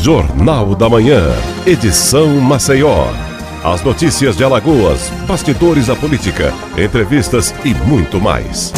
Jornal da Manhã, edição Maceió. As notícias de Alagoas, bastidores da política, entrevistas e muito mais.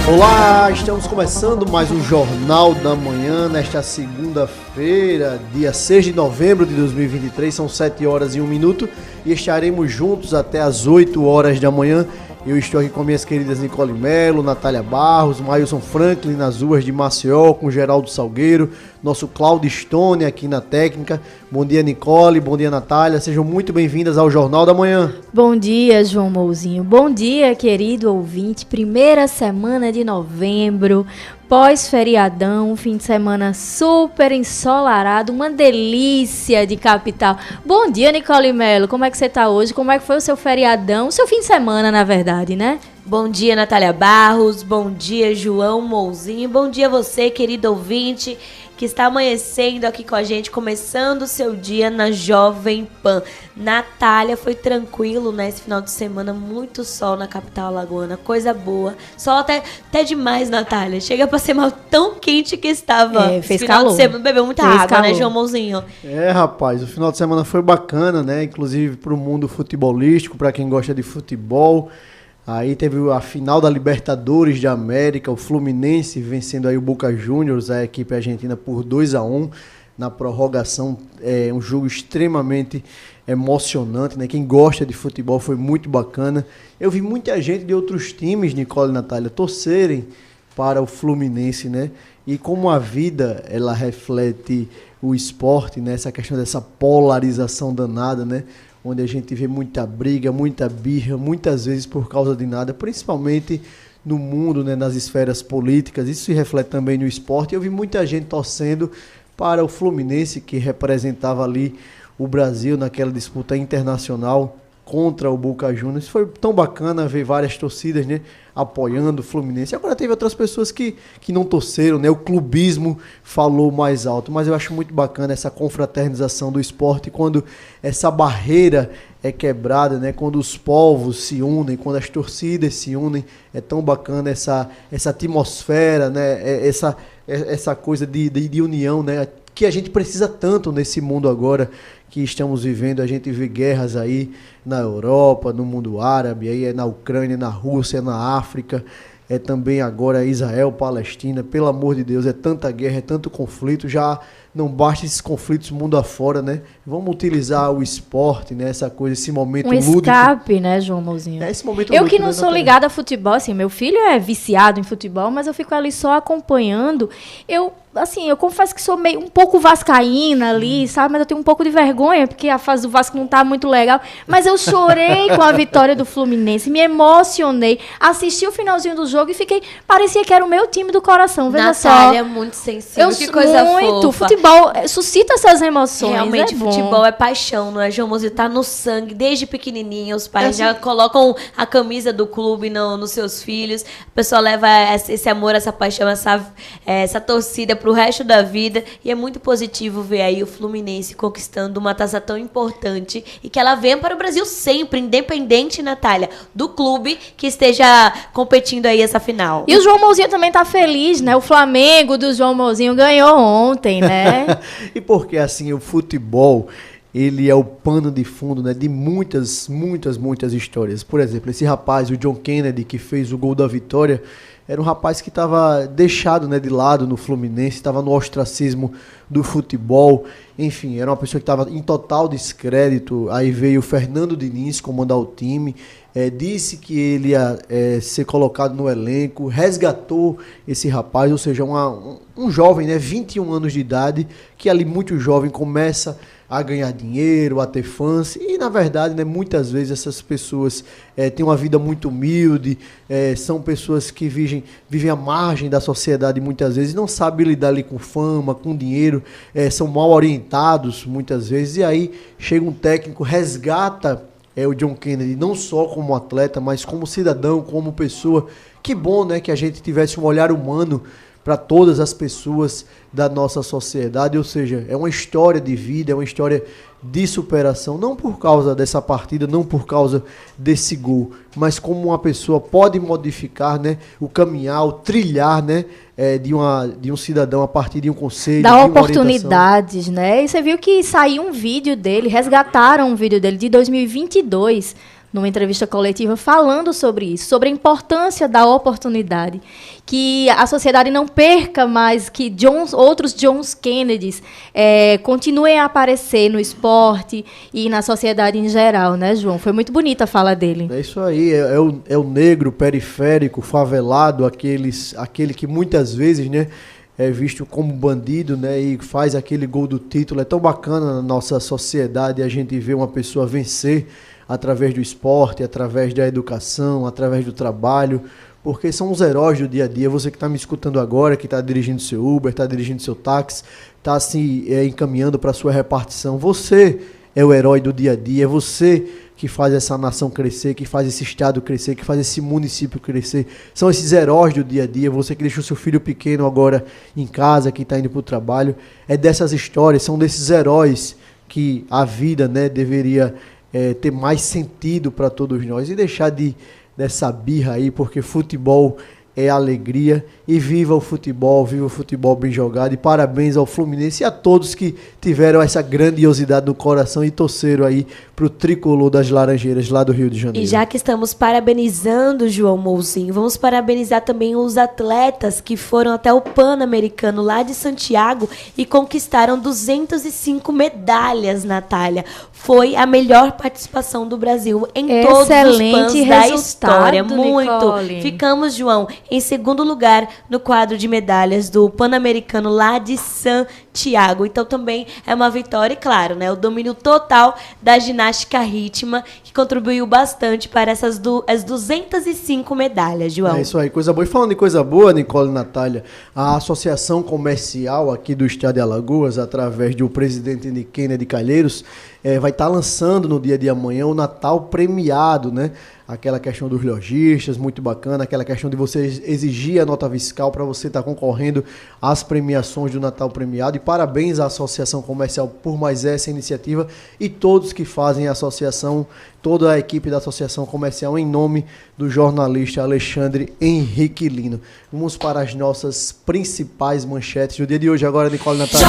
Olá, estamos começando mais um Jornal da Manhã nesta segunda-feira, dia 6 de novembro de 2023, são 7 horas e 1 minuto e estaremos juntos até as 8 horas da manhã. Eu estou aqui com minhas queridas Nicole Melo, Natália Barros, Mailson Franklin nas ruas de Maceió, com Geraldo Salgueiro, nosso Cláudio Stone aqui na técnica. Bom dia, Nicole, bom dia, Natália, sejam muito bem-vindas ao Jornal da Manhã. Bom dia, João Mouzinho, bom dia, querido ouvinte, primeira semana de novembro, pós-feriadão, um fim de semana super ensolarado, uma delícia de capital. Bom dia, Nicole Melo, como é que você tá hoje? Como é que foi o seu feriadão? O seu fim de semana, na verdade, né? Bom dia, Natália Barros, bom dia, João Mouzinho, bom dia você, querido ouvinte, que está amanhecendo aqui com a gente, começando o seu dia na Jovem Pan. Natália, foi tranquilo, né, esse final de semana, muito sol na capital alagoana, coisa boa. Sol até demais, Natália, chega pra ser mal tão quente que estava. Fez final calor. De semana, bebeu muita Fez água, calor. né, João Mouzinho? Rapaz, o final de semana foi bacana, né, inclusive pro mundo futebolístico, pra quem gosta de futebol. Aí teve a final da Libertadores da América, o Fluminense vencendo aí o Boca Juniors, a equipe argentina, por 2-1 na prorrogação. É um jogo extremamente emocionante, né? Quem gosta de futebol, foi muito bacana. Eu vi muita gente de outros times, Nicole e Natália, torcerem para o Fluminense, né? E como a vida, ela reflete o esporte, né? Essa questão dessa polarização danada, né? Onde a gente vê muita briga, muita birra, muitas vezes por causa de nada, principalmente no mundo, né, nas esferas políticas. Isso se reflete também no esporte. Eu vi muita gente torcendo para o Fluminense, que representava ali o Brasil naquela disputa internacional contra o Boca Juniors. Foi tão bacana ver várias torcidas, né, apoiando o Fluminense. Agora teve outras pessoas que não torceram, né? O clubismo falou mais alto, mas eu acho muito bacana essa confraternização do esporte, quando essa barreira é quebrada, né? Quando os povos se unem, quando as torcidas se unem, é tão bacana essa atmosfera, né? Essa coisa de união, né? Que a gente precisa tanto nesse mundo agora que estamos vivendo. A gente vê guerras aí na Europa, no mundo árabe, aí é na Ucrânia, na Rússia, na África, é também agora Israel, Palestina. Pelo amor de Deus, é tanta guerra, é tanto conflito, já não basta esses conflitos mundo afora, né? Vamos utilizar o esporte, né? Essa coisa, esse momento lúdico. Escape, né, João Mouzinho? Esse momento eu lúdico, que não né, sou Natália? ligada a futebol, assim, meu filho é viciado em futebol, mas eu fico ali só acompanhando. Eu confesso que sou meio um pouco vascaína ali, sabe? Mas eu tenho um pouco de vergonha, porque a fase do Vasco não tá muito legal. Mas eu chorei com a vitória do Fluminense, me emocionei, assisti o finalzinho do jogo e parecia que era o meu time do coração, veja Natália só. é muito sensível, Eu que coisa muito, fofa. futebol suscita essas emoções. Realmente, é bom. futebol é paixão, não é, João Mouzinho? Tá no sangue, desde pequenininho, os pais já colocam a camisa do clube nos seus filhos, a pessoa leva esse amor, essa paixão, essa torcida pro resto da vida, e é muito positivo ver aí o Fluminense conquistando uma taça tão importante, e que ela venha para o Brasil sempre, independente, Natália, do clube que esteja competindo aí essa final. E o João Mouzinho também tá feliz, né? O Flamengo do João Mouzinho ganhou ontem, né? E porque assim, o futebol, ele é o pano de fundo, né, de muitas histórias. Por exemplo, esse rapaz, o John Kennedy, que fez o gol da vitória, era um rapaz que estava deixado, né, de lado no Fluminense, estava no ostracismo do futebol. Enfim, era uma pessoa que estava em total descrédito. Aí veio o Fernando Diniz comandar o time, disse que ele ia ser colocado no elenco, resgatou esse rapaz, ou seja, um jovem, né, 21 anos de idade, que ali muito jovem começa a ganhar dinheiro, a ter fãs, e na verdade, né, muitas vezes essas pessoas têm uma vida muito humilde, são pessoas que vivem à margem da sociedade muitas vezes, não sabem lidar ali com fama, com dinheiro, são mal orientados muitas vezes, e aí chega um técnico, resgata o John Kennedy, não só como atleta, mas como cidadão, como pessoa. Que bom, né, que a gente tivesse um olhar humano para todas as pessoas da nossa sociedade, ou seja, é uma história de vida, é uma história de superação, não por causa dessa partida, não por causa desse gol, mas como uma pessoa pode modificar, né, o caminhar, o trilhar, né, de um cidadão a partir de um conselho, dá oportunidades, né? E você viu que saiu um vídeo dele, resgataram um vídeo dele de 2022, numa entrevista coletiva, falando sobre isso, sobre a importância da oportunidade, que a sociedade não perca mais, que outros Johns Kennedys continuem a aparecer no esporte e na sociedade em geral, né, João? Foi muito bonita a fala dele. É isso aí, é o negro periférico, favelado, aquele que muitas vezes, né, é visto como bandido, né, e faz aquele gol do título. É tão bacana na nossa sociedade a gente ver uma pessoa vencer através do esporte, através da educação, através do trabalho, porque são os heróis do dia a dia. Você que está me escutando agora, que está dirigindo seu Uber, está dirigindo seu táxi, está se encaminhando para a sua repartição, você é o herói do dia a dia, é você que faz essa nação crescer, que faz esse estado crescer, que faz esse município crescer. São esses heróis do dia a dia. Você que deixou seu filho pequeno agora em casa, que está indo para o trabalho, é dessas histórias, são desses heróis que a vida, né, deveria ter mais sentido para todos nós e deixar dessa birra aí, porque futebol é alegria, e viva o futebol bem jogado, e parabéns ao Fluminense e a todos que tiveram essa grandiosidade no coração e torceram aí pro tricolor das Laranjeiras lá do Rio de Janeiro. E já que estamos parabenizando o João Mouzinho, vamos parabenizar também os atletas que foram até o Pan-Americano lá de Santiago e conquistaram 205 medalhas, Natália. Foi a melhor participação do Brasil em todos os Pans da história. Muito. Nicole. Ficamos, João, em segundo lugar no quadro de medalhas do Pan-Americano lá de Santiago. Então também é uma vitória, e claro, né, o domínio total da ginástica rítmica, que contribuiu bastante para as 205 medalhas, João. É isso aí, coisa boa. E falando em coisa boa, Nicole e Natália, a Associação Comercial aqui do Estado de Alagoas, através do presidente Kennedy Calheiros, vai estar lançando no dia de amanhã o Natal premiado, né? Aquela questão dos lojistas, muito bacana, aquela questão de você exigir a nota fiscal para você estar concorrendo às premiações do Natal premiado. E parabéns à Associação Comercial por mais essa iniciativa e todos que fazem a associação, toda a equipe da Associação Comercial, em nome do jornalista Alexandre Henrique Lino. Vamos para as nossas principais manchetes do dia de hoje agora, Nicole e Natália.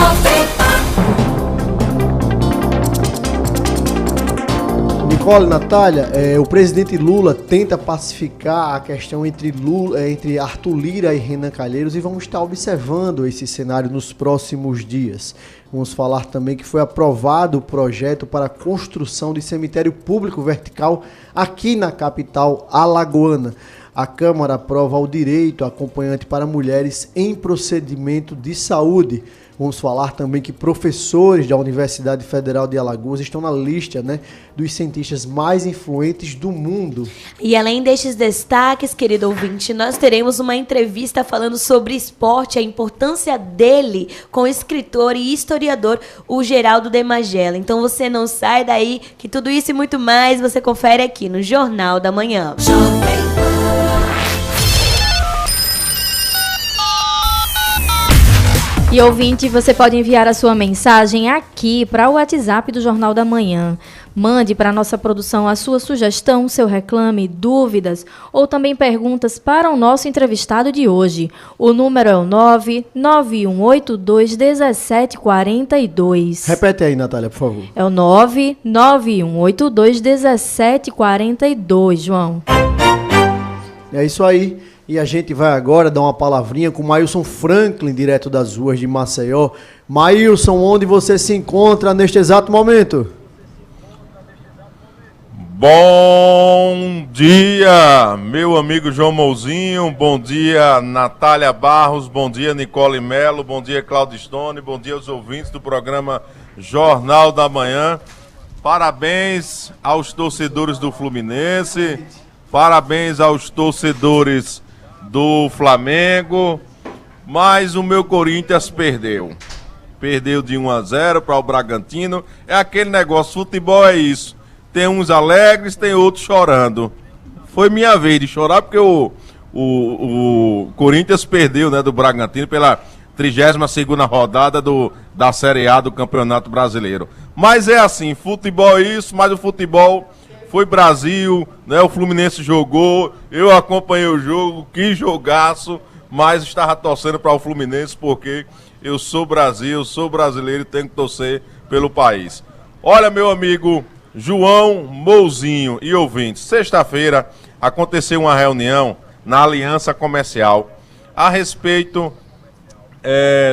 Nicole, Natália, o presidente Lula tenta pacificar a questão entre Arthur Lira e Renan Calheiros, e vamos estar observando esse cenário nos próximos dias. Vamos falar também que foi aprovado o projeto para a construção de cemitério público vertical aqui na capital alagoana. A Câmara aprova o direito acompanhante para mulheres em procedimento de saúde. Vamos falar também que professores da Universidade Federal de Alagoas estão na lista, né, dos cientistas mais influentes do mundo. E além destes destaques, querido ouvinte, nós teremos uma entrevista falando sobre esporte, a importância dele com o escritor e historiador, o Geraldo de Magela. Então você não sai daí, que tudo isso e muito mais você confere aqui no Jornal da Manhã. E ouvinte, você pode enviar a sua mensagem aqui para o WhatsApp do Jornal da Manhã. Mande para a nossa produção a sua sugestão, seu reclame, dúvidas ou também perguntas para o nosso entrevistado de hoje. O número é o 991821742. Repete aí, Natália, por favor. É o 991821742, João. É isso aí. E a gente vai agora dar uma palavrinha com o Maílson Franklin, direto das ruas de Maceió. Maílson, onde você se encontra neste exato momento? Bom dia, meu amigo João Mouzinho, bom dia Natália Barros, bom dia Nicole Melo, bom dia Claudio Stone, bom dia aos ouvintes do programa Jornal da Manhã. Parabéns aos torcedores do Fluminense, parabéns aos torcedores do Flamengo, mas o meu Corinthians perdeu de 1-0 para o Bragantino. É aquele negócio, futebol é isso, tem uns alegres, tem outros chorando. Foi minha vez de chorar porque o o Corinthians perdeu, né, do Bragantino pela 32ª rodada da Série A do Campeonato Brasileiro. Mas é assim, futebol é isso, mas o futebol foi Brasil, né? O Fluminense jogou, eu acompanhei o jogo, que jogaço, mas estava torcendo para o Fluminense porque eu sou Brasil, sou brasileiro e tenho que torcer pelo país. Olha, meu amigo João Mouzinho e ouvintes, sexta-feira aconteceu uma reunião na Aliança Comercial a respeito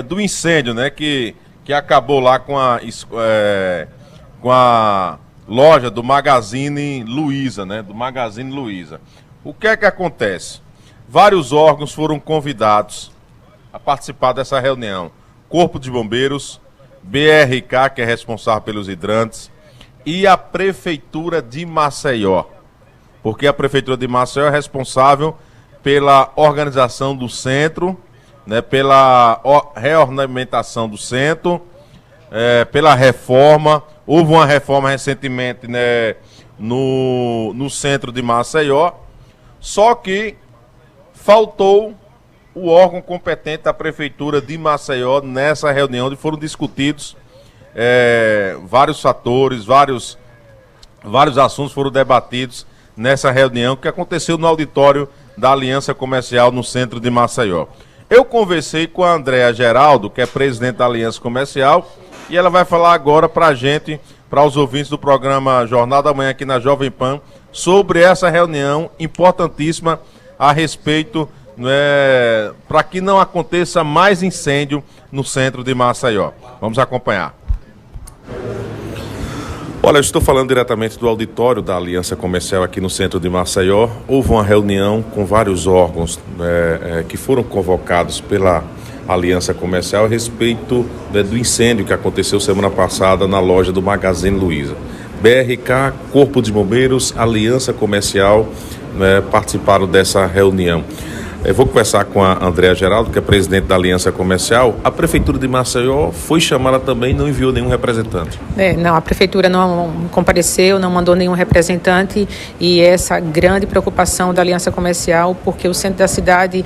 do incêndio, né, que acabou lá com a loja do Magazine Luiza, né, do Magazine Luiza. O que é que acontece? Vários órgãos foram convidados a participar dessa reunião. Corpo de Bombeiros, BRK, que é responsável pelos hidrantes, e a Prefeitura de Maceió, porque a Prefeitura de Maceió é responsável pela organização do centro, né, pela reornamentação do centro, pela reforma. Houve uma reforma recentemente, né, no centro de Maceió, só que faltou o órgão competente da Prefeitura de Maceió nessa reunião, onde foram discutidos vários fatores, vários assuntos foram debatidos nessa reunião que aconteceu no auditório da Aliança Comercial no centro de Maceió. Eu conversei com a Andréa Geraldo, que é presidente da Aliança Comercial, e ela vai falar agora para a gente, para os ouvintes do programa Jornal da Manhã aqui na Jovem Pan, sobre essa reunião importantíssima a respeito, né, para que não aconteça mais incêndio no centro de Maceió. Vamos acompanhar. Olha, eu estou falando diretamente do auditório da Aliança Comercial aqui no centro de Maceió. Houve uma reunião com vários órgãos que foram convocados pela Aliança Comercial a respeito do incêndio que aconteceu semana passada na loja do Magazine Luiza. BRK, Corpo de Bombeiros, Aliança Comercial participaram dessa reunião. Eu vou conversar com a Andréa Geraldo, que é presidente da Aliança Comercial. A Prefeitura de Maceió foi chamada também e não enviou nenhum representante. Não, a Prefeitura não compareceu, não mandou nenhum representante, e essa grande preocupação da Aliança Comercial, porque o centro da cidade,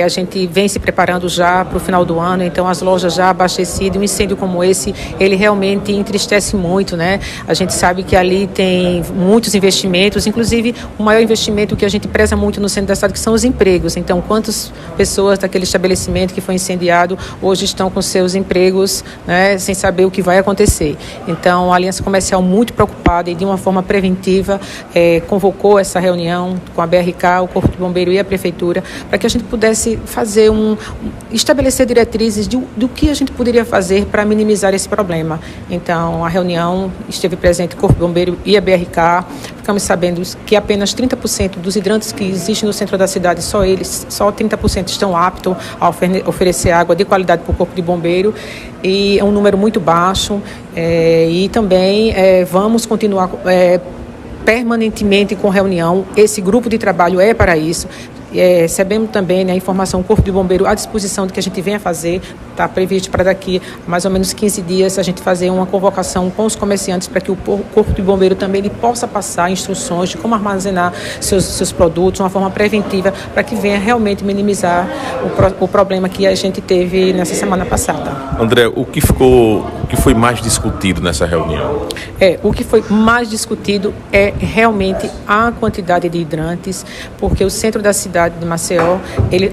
a gente vem se preparando já para o final do ano, então as lojas já abastecidas, um incêndio como esse, ele realmente entristece muito, né? A gente sabe que ali tem muitos investimentos, inclusive o maior investimento que a gente preza muito no centro da cidade, que são os empregos. Então, quantas pessoas daquele estabelecimento que foi incendiado hoje estão com seus empregos, né, sem saber o que vai acontecer. Então, a Aliança Comercial, muito preocupada e de uma forma preventiva, convocou essa reunião com a BRK, o Corpo de Bombeiro e a Prefeitura, para que a gente pudesse fazer estabelecer diretrizes do que a gente poderia fazer para minimizar esse problema. Então, a reunião esteve presente o Corpo de Bombeiro e a BRK. Ficamos sabendo que apenas 30% dos hidrantes que existem no centro da cidade, só 30% estão aptos a oferecer água de qualidade para o Corpo de Bombeiro, e é um número muito baixo, e também vamos continuar permanentemente com reunião. Esse grupo de trabalho é para isso. Recebemos também, né, a informação, o Corpo de Bombeiro à disposição do que a gente venha fazer. Está previsto para daqui a mais ou menos 15 dias a gente fazer uma convocação com os comerciantes para que o Corpo de Bombeiro também ele possa passar instruções de como armazenar seus produtos, uma forma preventiva, para que venha realmente minimizar o problema que a gente teve nessa semana passada. André, o que foi mais discutido nessa reunião? O que foi mais discutido é realmente a quantidade de hidrantes, porque o centro da cidade de Maceió,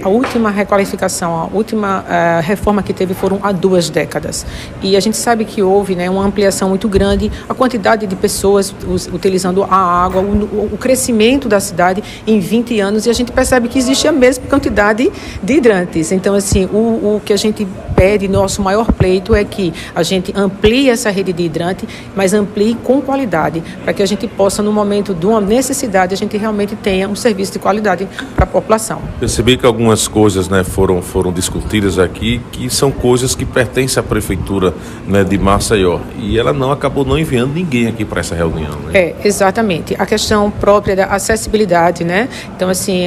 a última requalificação, a última reforma que teve foram há 2 décadas. E a gente sabe que houve, né, uma ampliação muito grande, a quantidade de pessoas utilizando a água, o crescimento da cidade em 20 anos, e a gente percebe que existe a mesma quantidade de hidrantes. Então, assim, o que a gente pede, nosso maior pleito é que a gente amplie essa rede de hidrante, mas amplie com qualidade, para que a gente possa, no momento de uma necessidade, a gente realmente tenha um serviço de qualidade para a população. Percebi que algumas coisas, né, foram discutidas aqui, que são coisas que pertencem à Prefeitura, né, de Maceió, e ela acabou não enviando ninguém aqui para essa reunião, né? Exatamente. A questão própria da acessibilidade, né? Então, assim,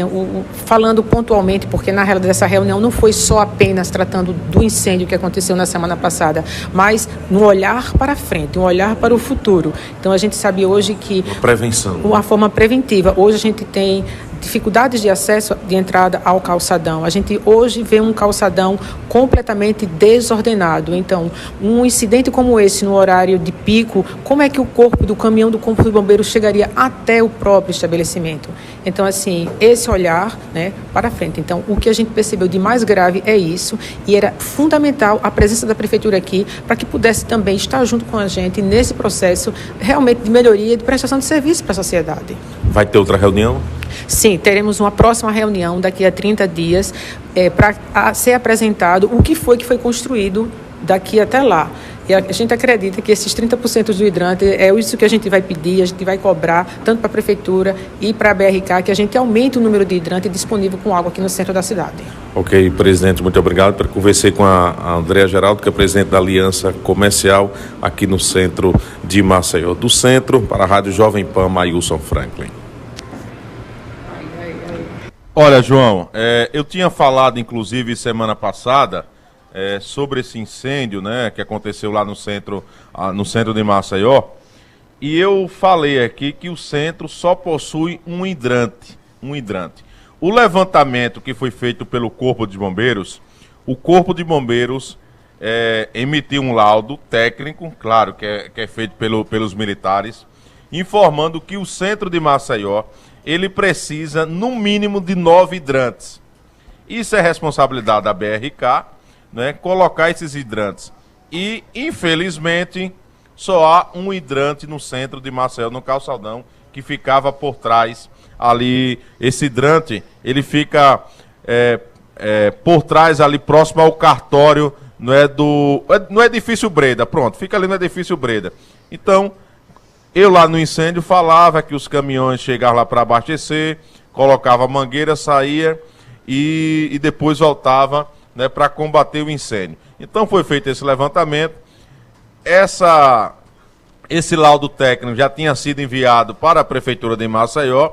falando pontualmente, porque na realidade dessa reunião não foi só apenas tratando do incêndio que aconteceu na semana passada, mas no olhar para frente, um olhar para o futuro. Então, a gente sabe hoje que... Uma prevenção. Uma forma preventiva. Hoje a gente tem dificuldades de acesso de entrada ao calçadão. A gente hoje vê um calçadão completamente desordenado. Então, um incidente como esse no horário de pico, como é que o corpo do caminhão do Corpo de Bombeiros chegaria até o próprio estabelecimento? Então, assim, esse olhar, né, para frente. Então, o que a gente percebeu de mais grave é isso, e era fundamental a presença da Prefeitura aqui para que pudesse também estar junto com a gente nesse processo realmente de melhoria e de prestação de serviço para a sociedade. Vai ter outra reunião? Sim, teremos uma próxima reunião daqui a 30 dias para ser apresentado o que foi construído daqui até lá. E a gente acredita que esses 30% do hidrante é isso que a gente vai pedir, a gente vai cobrar, tanto para a Prefeitura e para a BRK, que a gente aumente o número de hidrante disponível com água aqui no centro da cidade. Ok, presidente, muito obrigado. Conversei com a Andréa Geraldo, que é presidente da Aliança Comercial aqui no centro de Maceió. Do centro, para a Rádio Jovem Pan, Maílson Franklin. Olha, João, eu tinha falado, inclusive, semana passada, sobre esse incêndio, né, que aconteceu lá no centro de Maceió, e eu falei aqui que o centro só possui um hidrante. O levantamento que foi feito pelo Corpo de Bombeiros, o Corpo de Bombeiros emitiu um laudo técnico, claro, que é feito pelos militares, informando que o centro de Maceió, ele precisa, no mínimo, de 9 hidrantes. Isso é responsabilidade da BRK, né, colocar esses hidrantes. E, infelizmente, só há um hidrante no centro de Maceió, no calçadão, que ficava por trás ali. Esse hidrante, ele fica por trás ali, próximo ao cartório, no edifício Breda. Pronto, fica ali no edifício Breda. Então, eu lá no incêndio falava que os caminhões chegavam lá para abastecer, colocava a mangueira, saía e depois voltava, né, para combater o incêndio. Então foi feito esse levantamento. Esse laudo técnico já tinha sido enviado para a Prefeitura de Maceió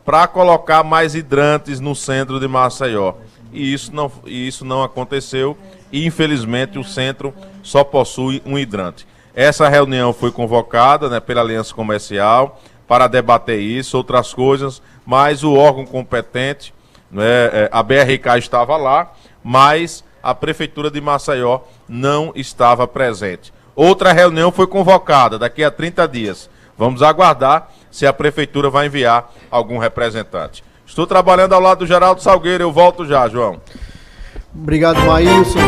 para colocar mais hidrantes no centro de Maceió. E isso não aconteceu e, infelizmente, o centro só possui um hidrante. Essa reunião foi convocada, né, pela Aliança Comercial para debater isso, outras coisas, mas o órgão competente, né, a BRK estava lá, mas a Prefeitura de Maceió não estava presente. Outra reunião foi convocada daqui a 30 dias. Vamos aguardar se a Prefeitura vai enviar algum representante. Estou trabalhando ao lado do Geraldo Salgueiro, eu volto já, João. Obrigado, Maílson,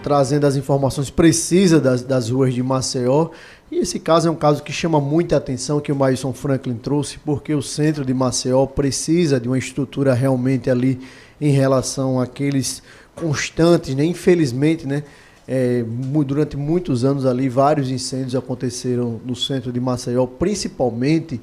trazendo as informações precisas das ruas de Maceió. E esse caso é um caso que chama muita atenção, que o Maílson Franklin trouxe, porque o centro de Maceió precisa de uma estrutura realmente ali em relação àqueles constantes, né? Infelizmente, né? Durante muitos anos ali, vários incêndios aconteceram no centro de Maceió, principalmente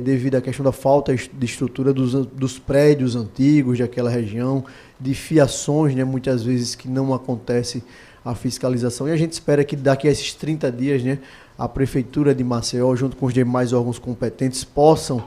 devido à questão da falta de estrutura dos prédios antigos daquela região, de fiações, né? Muitas vezes que não acontece a fiscalização. E a gente espera que daqui a esses 30 dias, né, a Prefeitura de Maceió, junto com os demais órgãos competentes, possam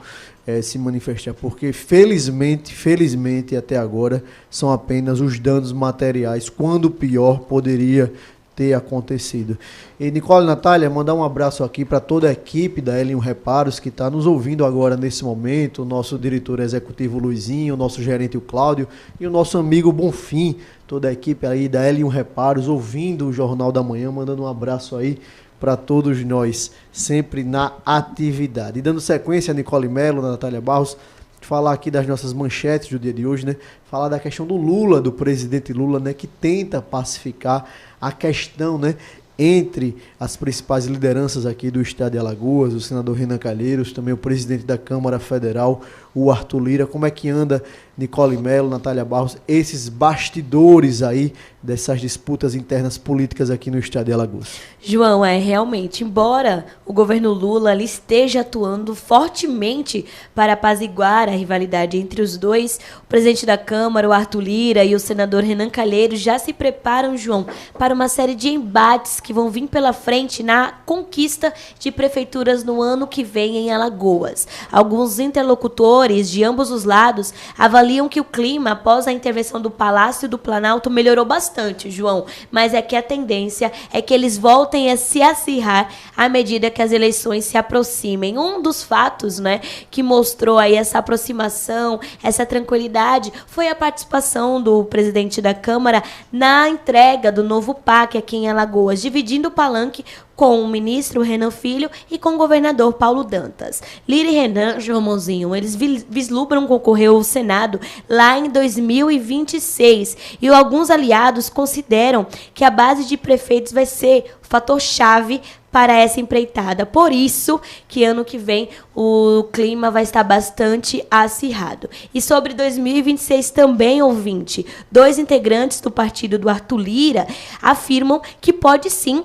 se manifestar, porque felizmente até agora são apenas os danos materiais, quando o pior poderia ter acontecido. E Nicole e Natália, mandar um abraço aqui para toda a equipe da L1 Reparos que está nos ouvindo agora nesse momento, o nosso diretor executivo Luizinho, o nosso gerente o Cláudio e o nosso amigo Bonfim, toda a equipe aí da L1 Reparos ouvindo o Jornal da Manhã, mandando um abraço aí para todos nós, sempre na atividade. E dando sequência a Nicole Melo, a Natália Barros, falar aqui das nossas manchetes do dia de hoje, né? Falar da questão do Lula, do presidente Lula, né? Que tenta pacificar a questão, né? Entre as principais lideranças aqui do estado de Alagoas, o senador Renan Calheiros, também o presidente da Câmara Federal, o Arthur Lira. Como é que anda, Nicole Melo, Natália Barros, esses bastidores aí dessas disputas internas políticas aqui no estado de Alagoas? João, realmente, embora o governo Lula ali esteja atuando fortemente para apaziguar a rivalidade entre os dois, o presidente da Câmara, o Arthur Lira, e o senador Renan Calheiros já se preparam, João, para uma série de embates que vão vir pela frente na conquista de prefeituras no ano que vem em Alagoas. Alguns interlocutores setores de ambos os lados avaliam que o clima, após a intervenção do Palácio do Planalto, melhorou bastante, João. Mas é que a tendência é que eles voltem a se acirrar à medida que as eleições se aproximem. Um dos fatos, né, que mostrou aí essa aproximação, essa tranquilidade, foi a participação do presidente da Câmara na entrega do novo PAC aqui em Alagoas, dividindo o palanque com o ministro Renan Filho e com o governador Paulo Dantas. Lira e Renan, Joãozinho, eles vislumbram concorrer ao Senado lá em 2026. E alguns aliados consideram que a base de prefeitos vai ser o fator-chave para essa empreitada. Por isso que ano que vem o clima vai estar bastante acirrado. E sobre 2026 também, ouvinte, 2 integrantes do partido do Arthur Lira afirmam que pode sim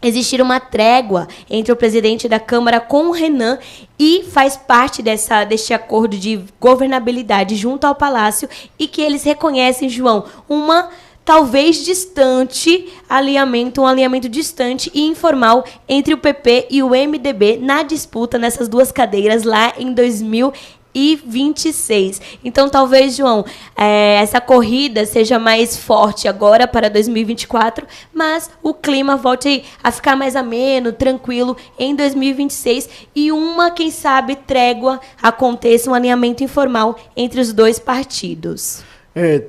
existir uma trégua entre o presidente da Câmara com o Renan e faz parte deste acordo de governabilidade junto ao Palácio e que eles reconhecem, João, uma talvez distante um alinhamento distante e informal entre o PP e o MDB na disputa nessas 2 cadeiras lá em 2026. Então, talvez, João, essa corrida seja mais forte agora para 2024, mas o clima volte a ficar mais ameno, tranquilo em 2026 e quem sabe, trégua aconteça, um alinhamento informal entre os 2 partidos.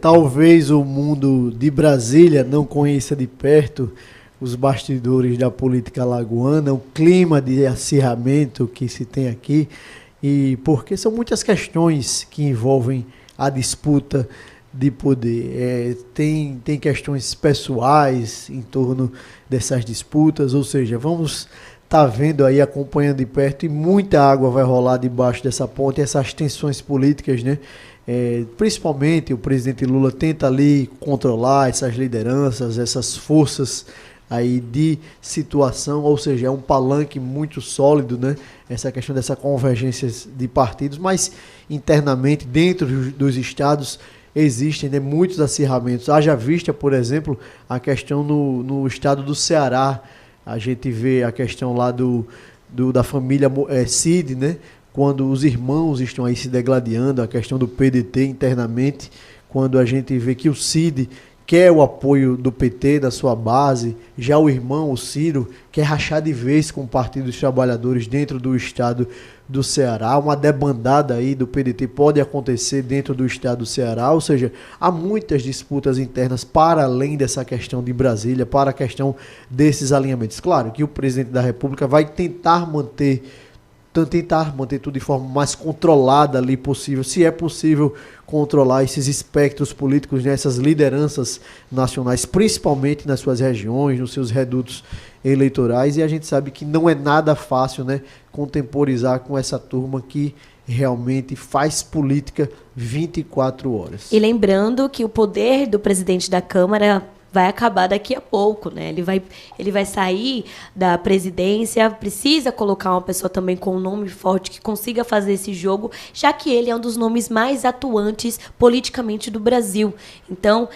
Talvez o mundo de Brasília não conheça de perto os bastidores da política alagoana, o clima de acirramento que se tem aqui, e porque são muitas questões que envolvem a disputa de poder. Tem questões pessoais em torno dessas disputas, ou seja, vamos estar vendo aí, acompanhando de perto, e muita água vai rolar debaixo dessa ponte, essas tensões políticas, né? Principalmente o presidente Lula tenta ali controlar essas lideranças, essas forças aí de situação, ou seja, é um palanque muito sólido, né? Essa questão dessa convergência de partidos, mas internamente, dentro dos estados, existem, né, muitos acirramentos. Haja vista, por exemplo, a questão no estado do Ceará. A gente vê a questão lá da família Cid, né? Quando os irmãos estão aí se degladiando, a questão do PDT internamente, quando a gente vê que o Cid quer o apoio do PT, da sua base, já o irmão, o Ciro, quer rachar de vez com o Partido dos Trabalhadores dentro do estado do Ceará. Uma debandada aí do PDT pode acontecer dentro do estado do Ceará, ou seja, há muitas disputas internas para além dessa questão de Brasília, para a questão desses alinhamentos. Claro que o presidente da República vai tentar manter tudo de forma mais controlada ali possível, se é possível controlar esses espectros políticos, né, essas lideranças nacionais, principalmente nas suas regiões, nos seus redutos eleitorais, e a gente sabe que não é nada fácil, né, contemporizar com essa turma que realmente faz política 24 horas. E lembrando que o poder do presidente da Câmara vai acabar daqui a pouco, né? Ele vai sair da presidência, precisa colocar uma pessoa também com um nome forte que consiga fazer esse jogo, já que ele é um dos nomes mais atuantes politicamente do Brasil. Então,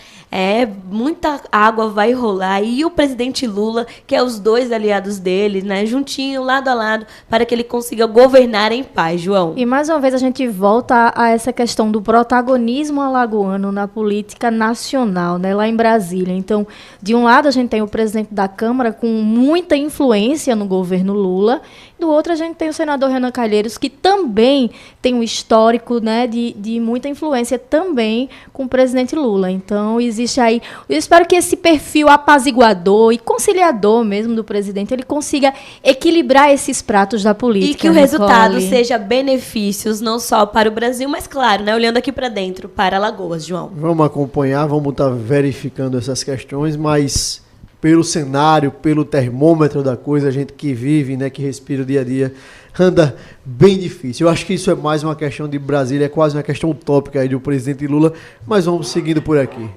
muita água vai rolar. E o presidente Lula, que é os 2 aliados dele, né, juntinho, lado a lado, para que ele consiga governar em paz, João. E mais uma vez a gente volta a essa questão do protagonismo alagoano na política nacional, né, lá em Brasília. Então, de um lado a gente tem o presidente da Câmara com muita influência no governo Lula, do outro a gente tem o senador Renan Calheiros, que também tem um histórico, né, de muita influência também com o presidente Lula. Então, existe aí... Eu espero que esse perfil apaziguador e conciliador mesmo do presidente, ele consiga equilibrar esses pratos da política. E que o resultado seja benefícios não só para o Brasil, mas claro, né, olhando aqui para dentro, para Alagoas, João. Vamos acompanhar, vamos estar verificando essas questões, mas pelo cenário, pelo termômetro da coisa, a gente que vive, né, que respira o dia a dia, anda bem difícil. Eu acho que isso é mais uma questão de Brasília, é quase uma questão utópica aí do presidente Lula, mas vamos seguindo por aqui.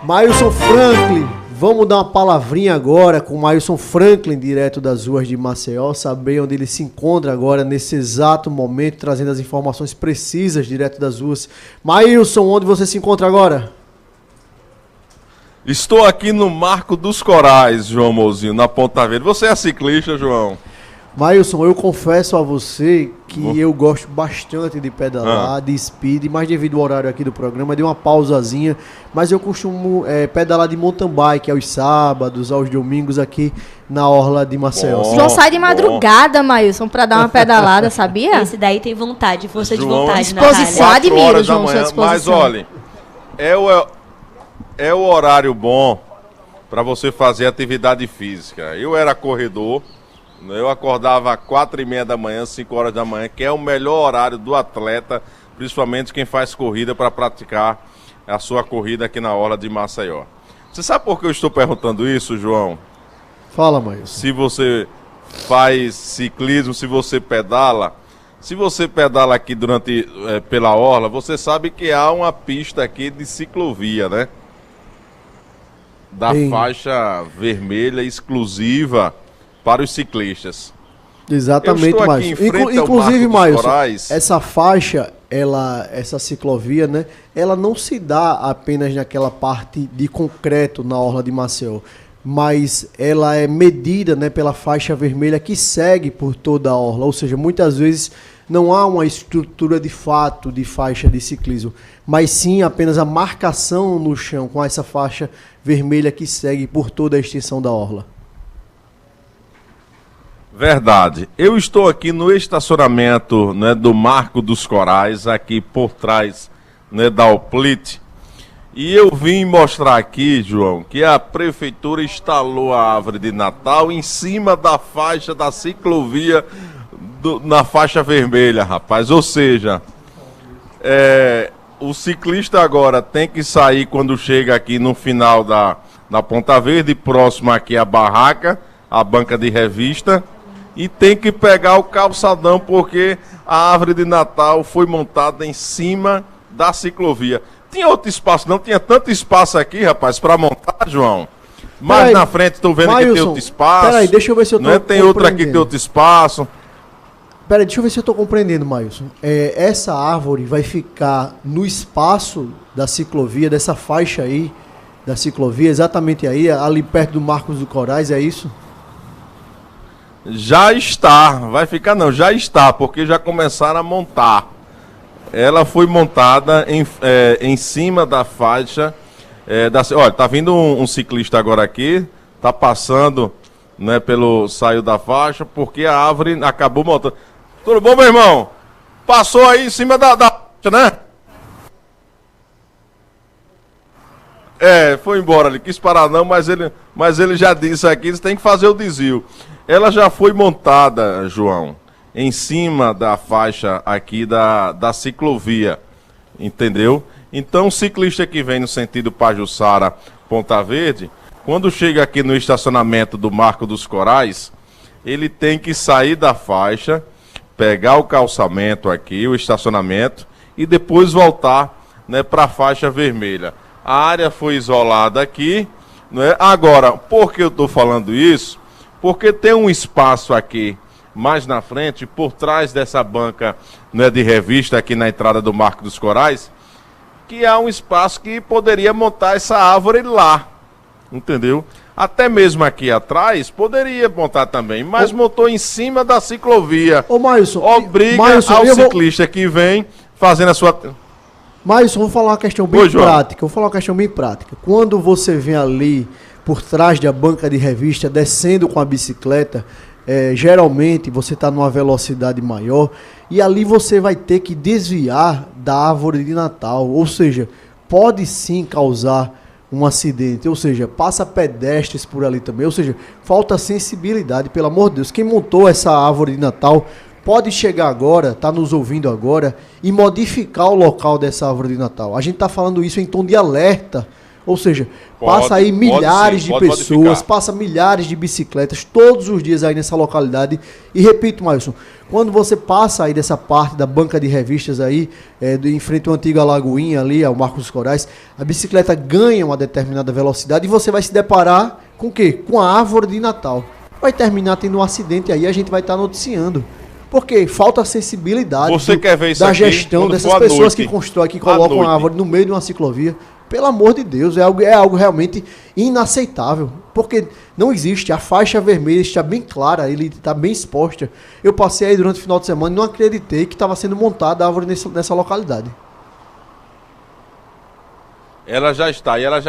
Mailson Franklin, vamos dar uma palavrinha agora com o Mailson Franklin, direto das ruas de Maceió, saber onde ele se encontra agora, nesse exato momento, trazendo as informações precisas direto das ruas. Mailson, onde você se encontra agora? Estou aqui no Marco dos Corais, João Mouzinho, na Ponta Verde. Você é ciclista, João? Mailson, eu confesso a você que eu gosto bastante de pedalar, de speed, mas devido ao horário aqui do programa, dei uma pausazinha, mas eu costumo pedalar de mountain bike aos sábados, aos domingos aqui na orla de Maceió. João sai de madrugada, Mailson, pra dar uma pedalada, sabia? Esse daí tem vontade, força de João, vontade, disposição. Natália. Admiro, 4 horas da João, sua manhã. disposição. Mas olha, é o horário bom para você fazer atividade física. Eu era corredor, eu acordava às 4h30 da manhã, 5 horas da manhã, que é o melhor horário do atleta, principalmente quem faz corrida para praticar a sua corrida aqui na orla de Maceió. Você sabe por que eu estou perguntando isso, João? Fala, Mailson. Se você faz ciclismo, se você pedala. Se você pedala aqui pela orla, você sabe que há uma pista aqui de ciclovia, né? Da Sim. faixa vermelha exclusiva para os ciclistas. Exatamente, Eu estou aqui Mailson. em frente ao Inclusive, Marco dos Mailson, Corais. essa faixa, essa ciclovia, né? Ela não se dá apenas naquela parte de concreto na orla de Maceió, mas ela é medida, né, pela faixa vermelha que segue por toda a orla. Ou seja, muitas vezes não há uma estrutura de fato de faixa de ciclismo, mas sim apenas a marcação no chão com essa faixa vermelha que segue por toda a extensão da orla. Verdade. Eu estou aqui no estacionamento, né, do Marco dos Corais, aqui por trás, né, da Oplit. E eu vim mostrar aqui, João, que a prefeitura instalou a árvore de Natal em cima da faixa da ciclovia, na faixa vermelha, rapaz. Ou seja, o ciclista agora tem que sair quando chega aqui no final da Ponta Verde, próximo aqui à barraca, a banca de revista, e tem que pegar o calçadão porque a árvore de Natal foi montada em cima da ciclovia. Tinha outro espaço, não tinha tanto espaço aqui, rapaz, para montar, João. Mas Peraí, na frente estou vendo Mailson, que tem outro espaço. Peraí, deixa eu ver se eu tô né? Tem outro aqui que tem compreendendo. outro espaço. Peraí, deixa eu ver se eu estou compreendendo, Mailson. Essa árvore vai ficar no espaço da ciclovia, dessa faixa aí, da ciclovia, exatamente aí, ali perto do Marcos dos Corais, é isso? Já está, vai ficar não, já está, porque já começaram a montar. Ela foi montada em cima da faixa. Olha, tá vindo um ciclista agora aqui, tá passando, né, saiu da faixa, porque a árvore acabou montando. Tudo bom, meu irmão? Passou aí em cima da faixa, né? Foi embora ali, quis parar não, mas ele já disse aqui, você tem que fazer o desvio. Ela já foi montada, João, em cima da faixa aqui da ciclovia, entendeu? Então o ciclista que vem no sentido Pajuçara, Ponta Verde, quando chega aqui no estacionamento do Marco dos Corais, ele tem que sair da faixa, pegar o calçamento aqui, o estacionamento, e depois voltar, né, para a faixa vermelha. A área foi isolada aqui, né? Agora, por que eu estou falando isso? Porque tem um espaço aqui mais na frente, por trás dessa banca, né, de revista aqui na entrada do Marco dos Corais, que há um espaço que poderia montar essa árvore lá, entendeu? Até mesmo aqui atrás poderia montar também, mas montou em cima da ciclovia. Ô, Mailson, Obriga ao ciclista que vem fazendo a sua... Mailson, vou falar uma questão bem prática. Vou falar uma questão bem prática. Quando você vem ali por trás da banca de revista, descendo com a bicicleta, geralmente você está numa velocidade maior e ali você vai ter que desviar da árvore de Natal. Ou seja, pode sim causar um acidente. Ou seja, passa pedestres por ali também. Ou seja, falta sensibilidade, pelo amor de Deus. Quem montou essa árvore de Natal pode chegar agora, tá nos ouvindo agora, e modificar o local dessa árvore de Natal. A gente está falando isso em tom de alerta. Ou seja, passa aí milhares de pessoas, passa milhares de bicicletas todos os dias aí nessa localidade. E repito, Mailson, quando você passa aí dessa parte da banca de revistas aí, em frente ao antigo Alagoinha ali, ao Marcos dos Corais, a bicicleta ganha uma determinada velocidade e você vai se deparar com o quê? Com a árvore de Natal. Vai terminar tendo um acidente aí, a gente vai estar noticiando. Porque falta sensibilidade da gestão dessas pessoas que constroem, que colocam a árvore no meio de uma ciclovia. Pelo amor de Deus, é algo realmente inaceitável. porque não existe, a faixa vermelha está bem clara, ele está bem exposta. Eu passei aí durante o final de semana e não acreditei que estava sendo montada a árvore nessa localidade. Ela já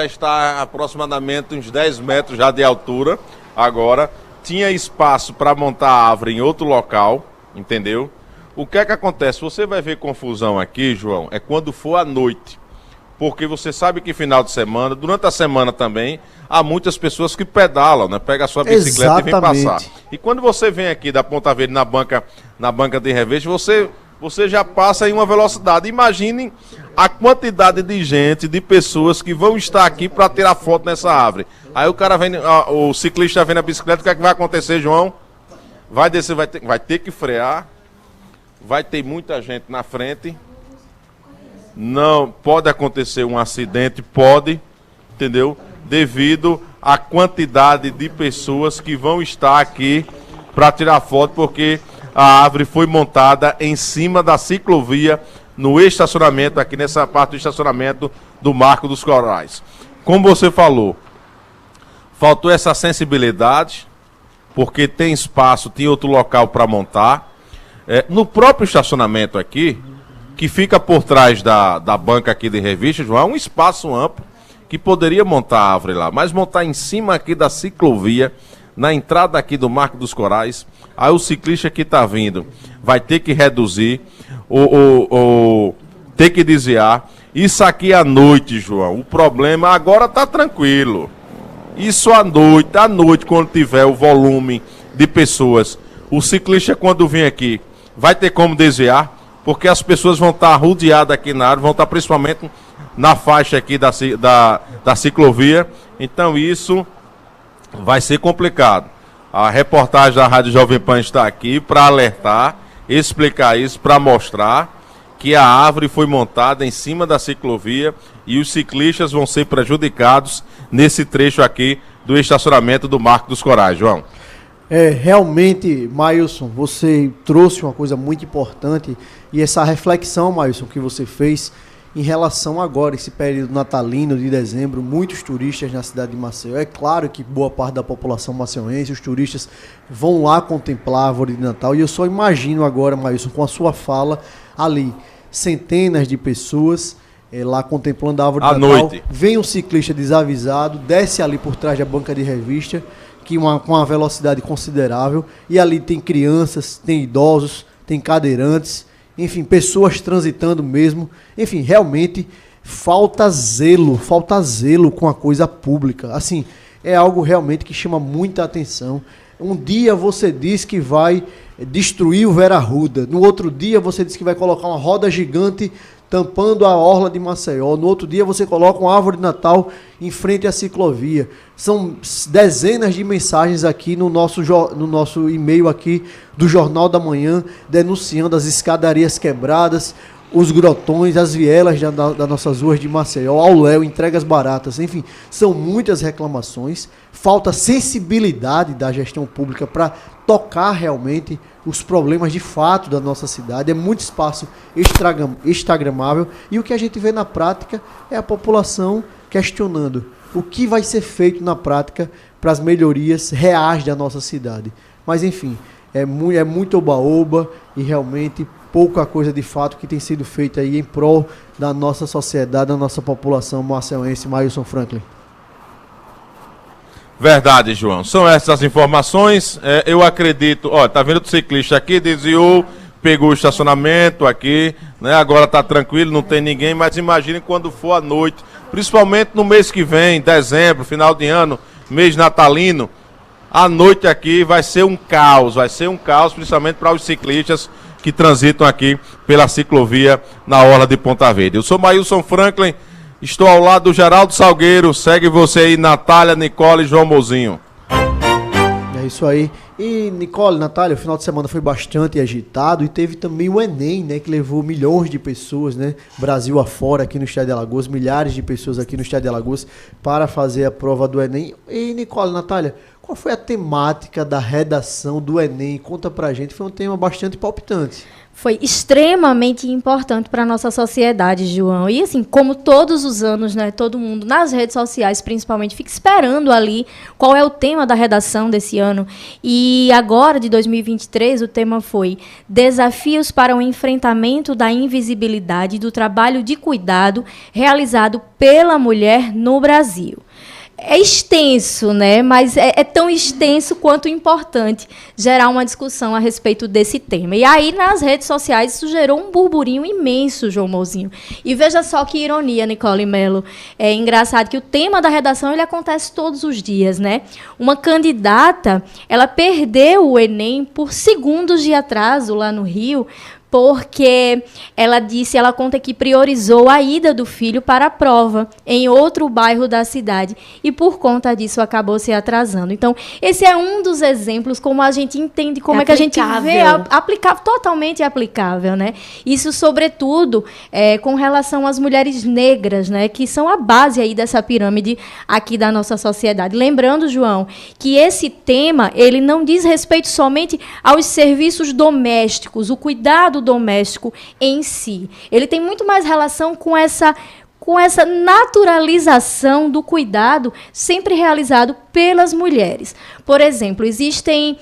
está aproximadamente uns 10 metros já de altura. Agora, tinha espaço para montar a árvore em outro local, entendeu? O que é que acontece? Você vai ver confusão aqui, João, é quando for à noite. Porque você sabe que final de semana, durante a semana também, há muitas pessoas que pedalam, né? Pega a sua bicicleta e vem passar. E quando você vem aqui da Ponta Verde na banca de Reveste, você já passa em uma velocidade. Imaginem a quantidade de gente, de pessoas que vão estar aqui para tirar foto nessa árvore. Aí o cara vem, o ciclista vem na bicicleta, o que é que vai acontecer, João? Vai descer, vai ter que frear, vai ter muita gente na frente. Não pode acontecer um acidente, pode, entendeu? Devido à quantidade de pessoas que vão estar aqui para tirar foto, porque a árvore foi montada em cima da ciclovia, no estacionamento, aqui nessa parte do estacionamento do Marco dos Corais. Como você falou, faltou essa sensibilidade, porque tem espaço, tem outro local para montar. No próprio estacionamento aqui, que fica por trás da banca aqui de Revista, João, é um espaço amplo que poderia montar a árvore lá, mas montar em cima aqui da ciclovia, na entrada aqui do Marco dos Corais, aí o ciclista que está vindo vai ter que reduzir, ter que desviar. Isso aqui à noite, João, o problema agora está tranquilo. Isso à noite, quando tiver o volume de pessoas, o ciclista quando vir aqui vai ter como desviar, porque as pessoas vão estar rodeadas aqui na área, vão estar principalmente na faixa aqui da ciclovia. Então isso vai ser complicado. A reportagem da Rádio Jovem Pan está aqui para alertar, explicar isso, para mostrar que a árvore foi montada em cima da ciclovia e os ciclistas vão ser prejudicados nesse trecho aqui do estacionamento do Marco dos Corais, João. Realmente, Mailson, você trouxe uma coisa muito importante e essa reflexão, Mailson, que você fez em relação agora, esse período natalino de dezembro, muitos turistas na cidade de Maceió. É claro que boa parte da população maceioense, os turistas vão lá contemplar a árvore de Natal e eu só imagino agora, Mailson, com a sua fala ali, centenas de pessoas lá contemplando a árvore de Natal. Noite. Vem um ciclista desavisado, desce ali por trás da banca de revista, com uma velocidade considerável, e ali tem crianças, tem idosos, tem cadeirantes, enfim, pessoas transitando mesmo. Enfim, realmente falta zelo com a coisa pública. Assim, é algo realmente que chama muita atenção. Um dia você diz que vai destruir o Vera Arruda, no outro dia você diz que vai colocar uma roda gigante tampando a orla de Maceió, no outro dia você coloca uma árvore de Natal em frente à ciclovia. São dezenas de mensagens aqui no nosso e-mail aqui do Jornal da Manhã, denunciando as escadarias quebradas, os grotões, as vielas das nossas ruas de Maceió, ao léu, entregas baratas, enfim, são muitas reclamações. Falta sensibilidade da gestão pública para tocar realmente os problemas de fato da nossa cidade. É muito espaço instagramável e o que a gente vê na prática é a população questionando o que vai ser feito na prática para as melhorias reais da nossa cidade. Mas enfim, é muito oba-oba e realmente pouca coisa de fato que tem sido feita aí em prol da nossa sociedade, da nossa população maceioense. Mailson Franklin. Verdade, João. São essas as informações. Eu acredito, tá vendo o ciclista aqui, desviou, pegou o estacionamento aqui, né? Agora tá tranquilo, não tem ninguém, mas imagine quando for à noite, principalmente no mês que vem, dezembro, final de ano, mês natalino, à noite aqui vai ser um caos, principalmente para os ciclistas que transitam aqui pela ciclovia na orla de Ponta Verde. Eu sou Mailson Franklin, estou ao lado do Geraldo Salgueiro, segue você aí, Natália, Nicole e João Mozinho. É isso aí. E Nicole, Natália, o final de semana foi bastante agitado e teve também o Enem, né, que levou milhões de pessoas, né, Brasil afora aqui no estado de Alagoas, milhares de pessoas aqui no estado de Alagoas para fazer a prova do Enem. E Nicole, Natália, Qual foi a temática da redação do Enem? Conta pra gente, foi um tema bastante palpitante. Foi extremamente importante para a nossa sociedade, João. E assim, como todos os anos, né, todo mundo nas redes sociais, principalmente, fica esperando ali qual é o tema da redação desse ano. E agora, de 2023, o tema foi Desafios para o enfrentamento da invisibilidade do trabalho de cuidado realizado pela mulher no Brasil. É extenso, né? Mas é tão extenso quanto importante gerar uma discussão a respeito desse tema. E aí, nas redes sociais, isso gerou um burburinho imenso, João Mouzinho. E veja só que ironia, Nicole Mello. É engraçado que o tema da redação ele acontece todos os dias, né? Uma candidata, ela perdeu o Enem por segundos de atraso lá no Rio, porque ela conta que priorizou a ida do filho para a prova em outro bairro da cidade e por conta disso acabou se atrasando. Então, esse é um dos exemplos como a gente entende, como é que a gente vê aplicável, totalmente aplicável, né? Isso, sobretudo, com relação às mulheres negras, né, que são a base aí dessa pirâmide aqui da nossa sociedade. Lembrando, João, que esse tema, ele não diz respeito somente aos serviços domésticos, o cuidado doméstico em si. Ele tem muito mais relação com essa naturalização do cuidado sempre realizado pelas mulheres. Por exemplo, existem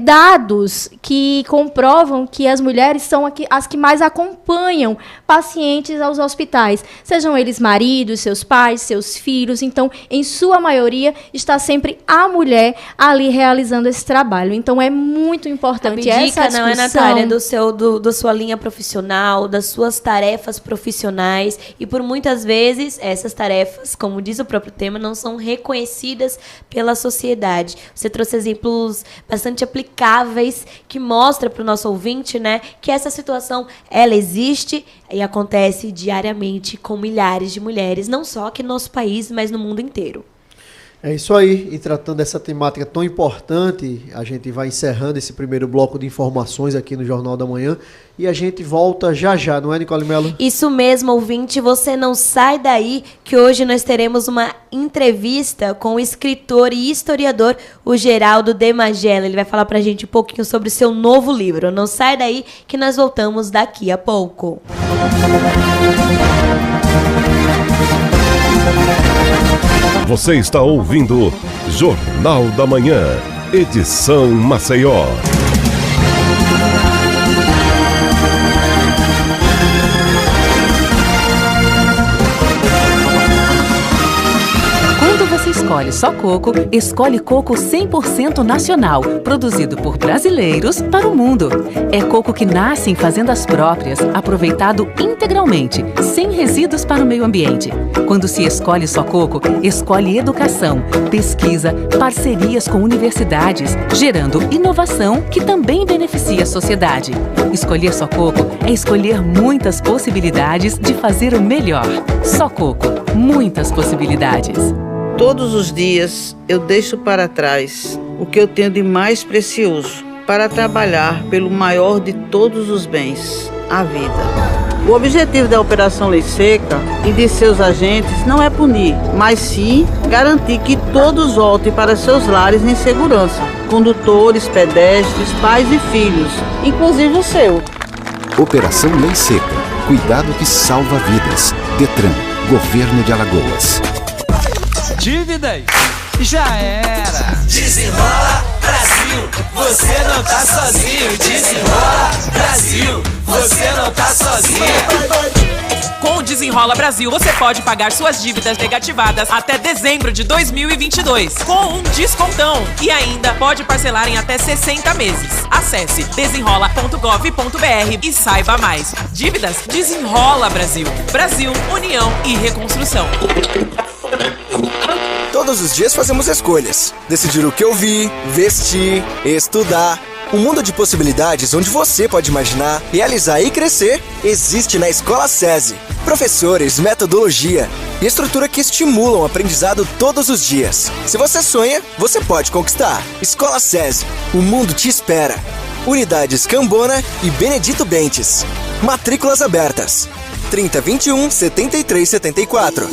dados que comprovam que as mulheres são as que mais acompanham pacientes aos hospitais, sejam eles maridos, seus pais, seus filhos. Então, em sua maioria, está sempre a mulher ali realizando esse trabalho. Então, é muito importante essa discussão. Não é, Natália, da sua linha profissional, das suas tarefas profissionais, e por muitas vezes essas tarefas, como diz o próprio tema, não são reconhecidas pela sociedade. Você trouxe exemplos bastante aplicáveis que mostra para o nosso ouvinte, né, que essa situação ela existe e acontece diariamente com milhares de mulheres, não só aqui no nosso país, mas no mundo inteiro. É isso aí, e tratando dessa temática tão importante, a gente vai encerrando esse primeiro bloco de informações aqui no Jornal da Manhã e a gente volta já já, não é, Nicole Mello? Isso mesmo, ouvinte, você não sai daí que hoje nós teremos uma entrevista com o escritor e historiador, o Geraldo de Magela. Ele vai falar pra gente um pouquinho sobre o seu novo livro. Não sai daí que nós voltamos daqui a pouco. Você está ouvindo Jornal da Manhã, edição Maceió. Quando você escolhe só coco, escolhe coco 100% nacional, produzido por brasileiros para o mundo. É coco que nasce em fazendas próprias, aproveitado integralmente, sem resíduos para o meio ambiente. Quando se escolhe só coco, escolhe educação, pesquisa, parcerias com universidades, gerando inovação que também beneficia a sociedade. Escolher só coco é escolher muitas possibilidades de fazer o melhor. Só coco, muitas possibilidades. Todos os dias eu deixo para trás o que eu tenho de mais precioso para trabalhar pelo maior de todos os bens, a vida. O objetivo da Operação Lei Seca e de seus agentes não é punir, mas sim garantir que todos voltem para seus lares em segurança. Condutores, pedestres, pais e filhos, inclusive o seu. Operação Lei Seca. Cuidado que salva vidas. Detran, Governo de Alagoas. Dívidas? Já era! Desenrola Brasil, você não tá sozinho. Desenrola Brasil, você não tá sozinho. Com o Desenrola Brasil, você pode pagar suas dívidas negativadas até dezembro de 2022, com um descontão. E ainda pode parcelar em até 60 meses. Acesse desenrola.gov.br e saiba mais. Dívidas? Desenrola Brasil. Brasil, União e Reconstrução. Todos os dias fazemos escolhas. Decidir o que ouvir, vestir, estudar. Um mundo de possibilidades onde você pode imaginar, realizar e crescer existe na Escola SESI. Professores, metodologia e estrutura que estimulam o aprendizado todos os dias. Se você sonha, você pode conquistar. Escola SESI, o mundo te espera. Unidades Cambona e Benedito Bentes. Matrículas abertas. 3021 7374.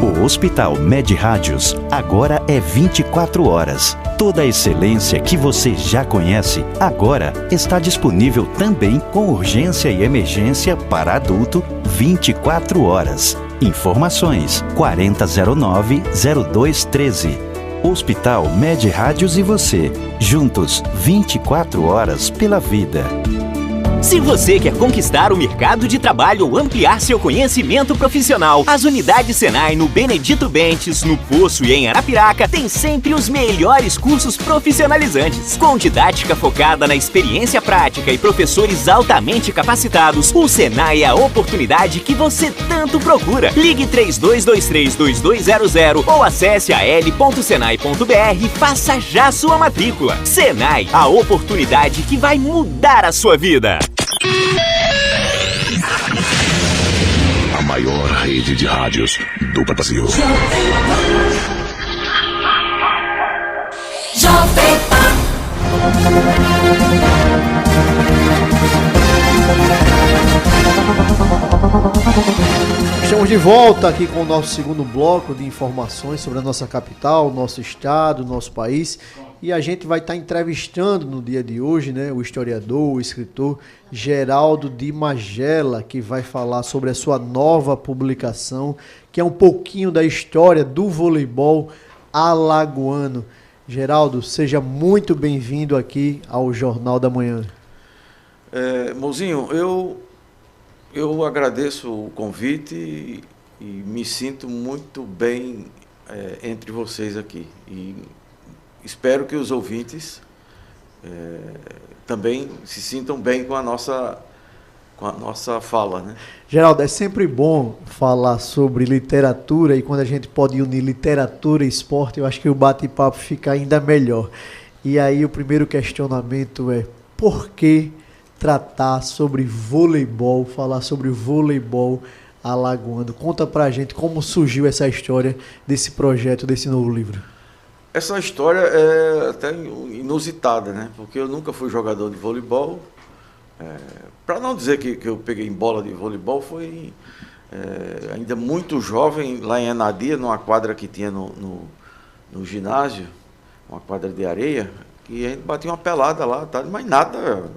O Hospital Med Rádios agora é 24 horas. Toda a excelência que você já conhece, agora está disponível também com urgência e emergência para adulto 24 horas. Informações 4009-0213. Hospital Med Rádios e você, juntos 24 horas pela vida. Se você quer conquistar o mercado de trabalho ou ampliar seu conhecimento profissional, as unidades Senai no Benedito Bentes, no Poço e em Arapiraca têm sempre os melhores cursos profissionalizantes. Com didática focada na experiência prática e professores altamente capacitados, o Senai é a oportunidade que você tanto procura. Ligue 3223-2200 ou acesse al.senai.br e faça já sua matrícula. Senai, a oportunidade que vai mudar a sua vida. A maior rede de rádios do Brasil. Jovem Pan. Estamos de volta aqui com o nosso segundo bloco de informações sobre a nossa capital, nosso estado, nosso país. E a gente vai estar entrevistando no dia de hoje, né, o historiador, o escritor Geraldo de Magela, que vai falar sobre a sua nova publicação, que é um pouquinho da história do voleibol alagoano. Geraldo, seja muito bem-vindo aqui ao Jornal da Manhã. Mozinho, eu agradeço o convite e me sinto muito bem entre vocês aqui. E espero que os ouvintes também se sintam bem com a nossa fala, né? Geraldo, é sempre bom falar sobre literatura e quando a gente pode unir literatura e esporte, eu acho que o bate-papo fica ainda melhor. E aí o primeiro questionamento é: por que tratar sobre voleibol, falar sobre voleibol alagoano? Conta pra gente como surgiu essa história desse projeto, desse novo livro. Essa história é até inusitada, né? Porque eu nunca fui jogador de voleibol. Para não dizer que eu peguei em bola de voleibol, foi ainda muito jovem, lá em Anadia, numa quadra que tinha no ginásio, uma quadra de areia, e a gente batia uma pelada lá, tá? Mas nada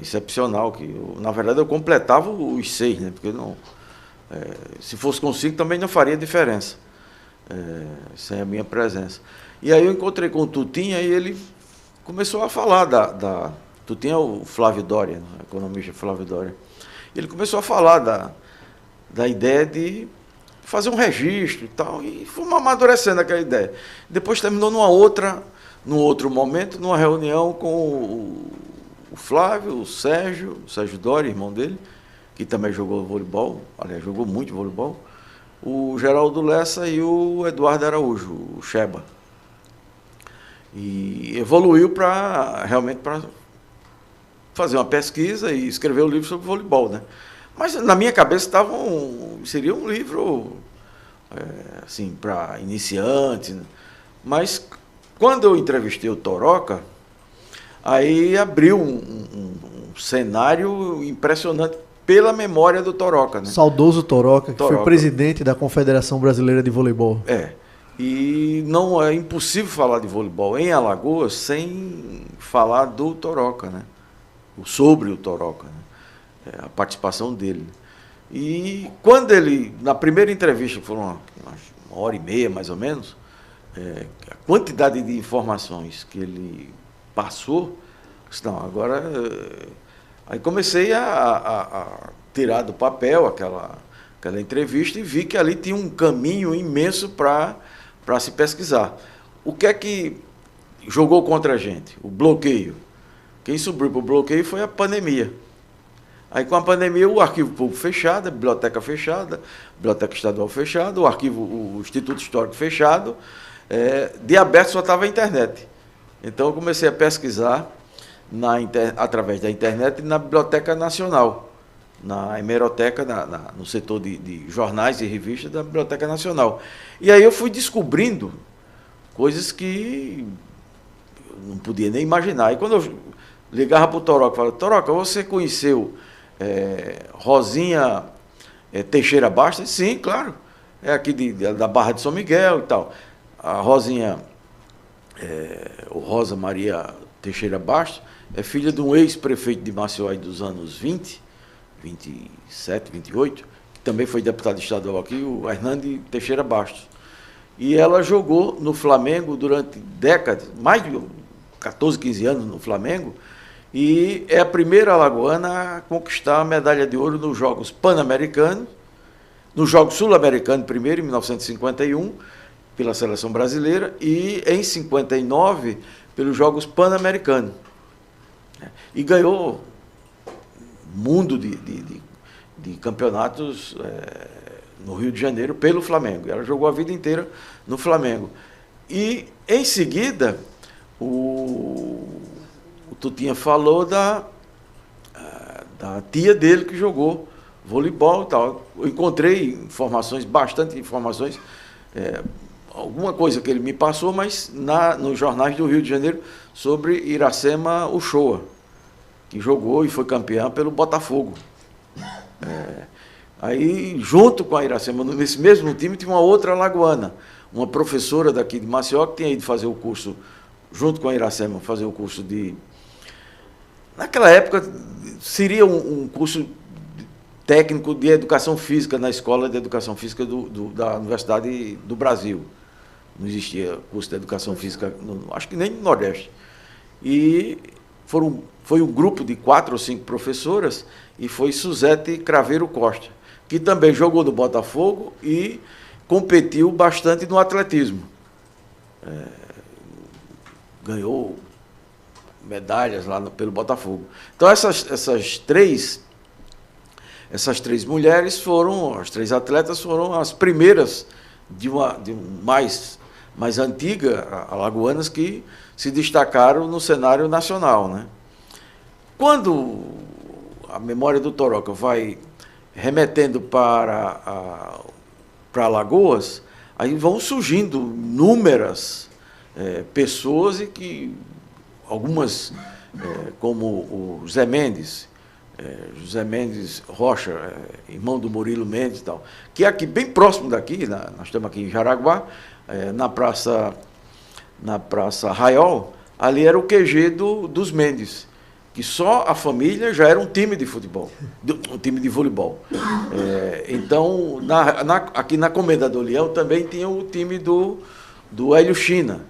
excepcional. Na verdade, eu completava os 6, né? Porque se fosse com 5 também não faria diferença. Sem a minha presença. E aí eu encontrei com o Tutinha e ele começou a falar Tutinha é o Flávio Dória, né? O economista Flávio Dória. Ele começou a falar da ideia de fazer um registro e tal, e fomos amadurecendo aquela ideia. Depois terminou num outro momento, numa reunião com o Flávio, o Sérgio Dória, irmão dele, que também jogou voleibol, aliás, jogou muito voleibol, o Geraldo Lessa e o Eduardo Araújo, o Sheba. E evoluiu realmente para fazer uma pesquisa e escrever um livro sobre voleibol, né? Mas na minha cabeça seria um livro assim, para iniciantes, né? Mas quando eu entrevistei o Toroca, aí abriu um cenário impressionante pela memória do Toroca, né? Saudoso Toroca, que foi presidente da Confederação Brasileira de Voleibol. E não é impossível falar de voleibol em Alagoas sem falar do Toroca, né? Sobre o Toroca, né? A participação dele. E quando ele, na primeira entrevista, foram uma hora e meia mais ou menos, a quantidade de informações que ele passou, não, agora... Aí comecei a tirar do papel aquela entrevista e vi que ali tinha um caminho imenso para se pesquisar. O que é que jogou contra a gente? O bloqueio. Quem subiu para o bloqueio foi a pandemia. Aí com a pandemia o arquivo público fechado, a biblioteca fechada, a biblioteca estadual fechada, o Instituto Histórico fechado, de aberto só estava a internet. Então eu comecei a pesquisar através da internet na Biblioteca Nacional, na hemeroteca, no setor de jornais e revistas da Biblioteca Nacional. E aí eu fui descobrindo coisas que eu não podia nem imaginar. E quando eu ligava para o Toroca, eu falava: Toroca, você conheceu Rosinha Teixeira Bastos? Sim, claro. É aqui da Barra de São Miguel e tal. A Rosinha o Rosa Maria Teixeira Bastos, é filha de um ex-prefeito de Maceió dos anos 20, 27, 28, que também foi deputado estadual aqui, o Hernande Teixeira Bastos. E ela jogou no Flamengo durante décadas, mais de 14, 15 anos no Flamengo, e é a primeira alagoana a conquistar a medalha de ouro nos Jogos Pan-Americanos, nos Jogos Sul-Americanos primeiro, em 1951, pela seleção brasileira, e em 59, pelos Jogos Pan-Americanos. E ganhou mundo de campeonatos no Rio de Janeiro pelo Flamengo. Ela jogou a vida inteira no Flamengo. E, em seguida, o Tutinha falou da tia dele que jogou voleibol e tal. Eu encontrei bastante informações, alguma coisa que ele me passou, mas nos jornais do Rio de Janeiro, sobre Iracema Uchoa, que jogou e foi campeã pelo Botafogo. Aí, junto com a Iracema, nesse mesmo time, tinha uma outra alagoana, uma professora daqui de Maceió, que tinha ido fazer o curso, junto com a Iracema, fazer o curso de... Naquela época, seria um curso técnico de educação física na Escola de Educação Física da Universidade do Brasil. Não existia curso de educação física, acho que nem no Nordeste. E foi um grupo de 4 ou 5 professoras, e foi Suzete Craveiro Costa, que também jogou no Botafogo e competiu bastante no atletismo. Ganhou medalhas lá pelo Botafogo. Então, essas três mulheres as 3 atletas foram as primeiras de mais antiga, alagoanas, que se destacaram no cenário nacional, né? Quando a memória do Toroca vai remetendo para Alagoas, aí vão surgindo inúmeras pessoas, e que algumas, como o José Mendes Rocha, irmão do Murilo Mendes e tal, que é aqui bem próximo daqui, nós estamos aqui em Jaraguá, na Praça Raiol, ali era o QG dos Mendes, que só a família já era um time de futebol, um time de voleibol. Então, aqui na Comendador Leão também tinha o time do Hélio China,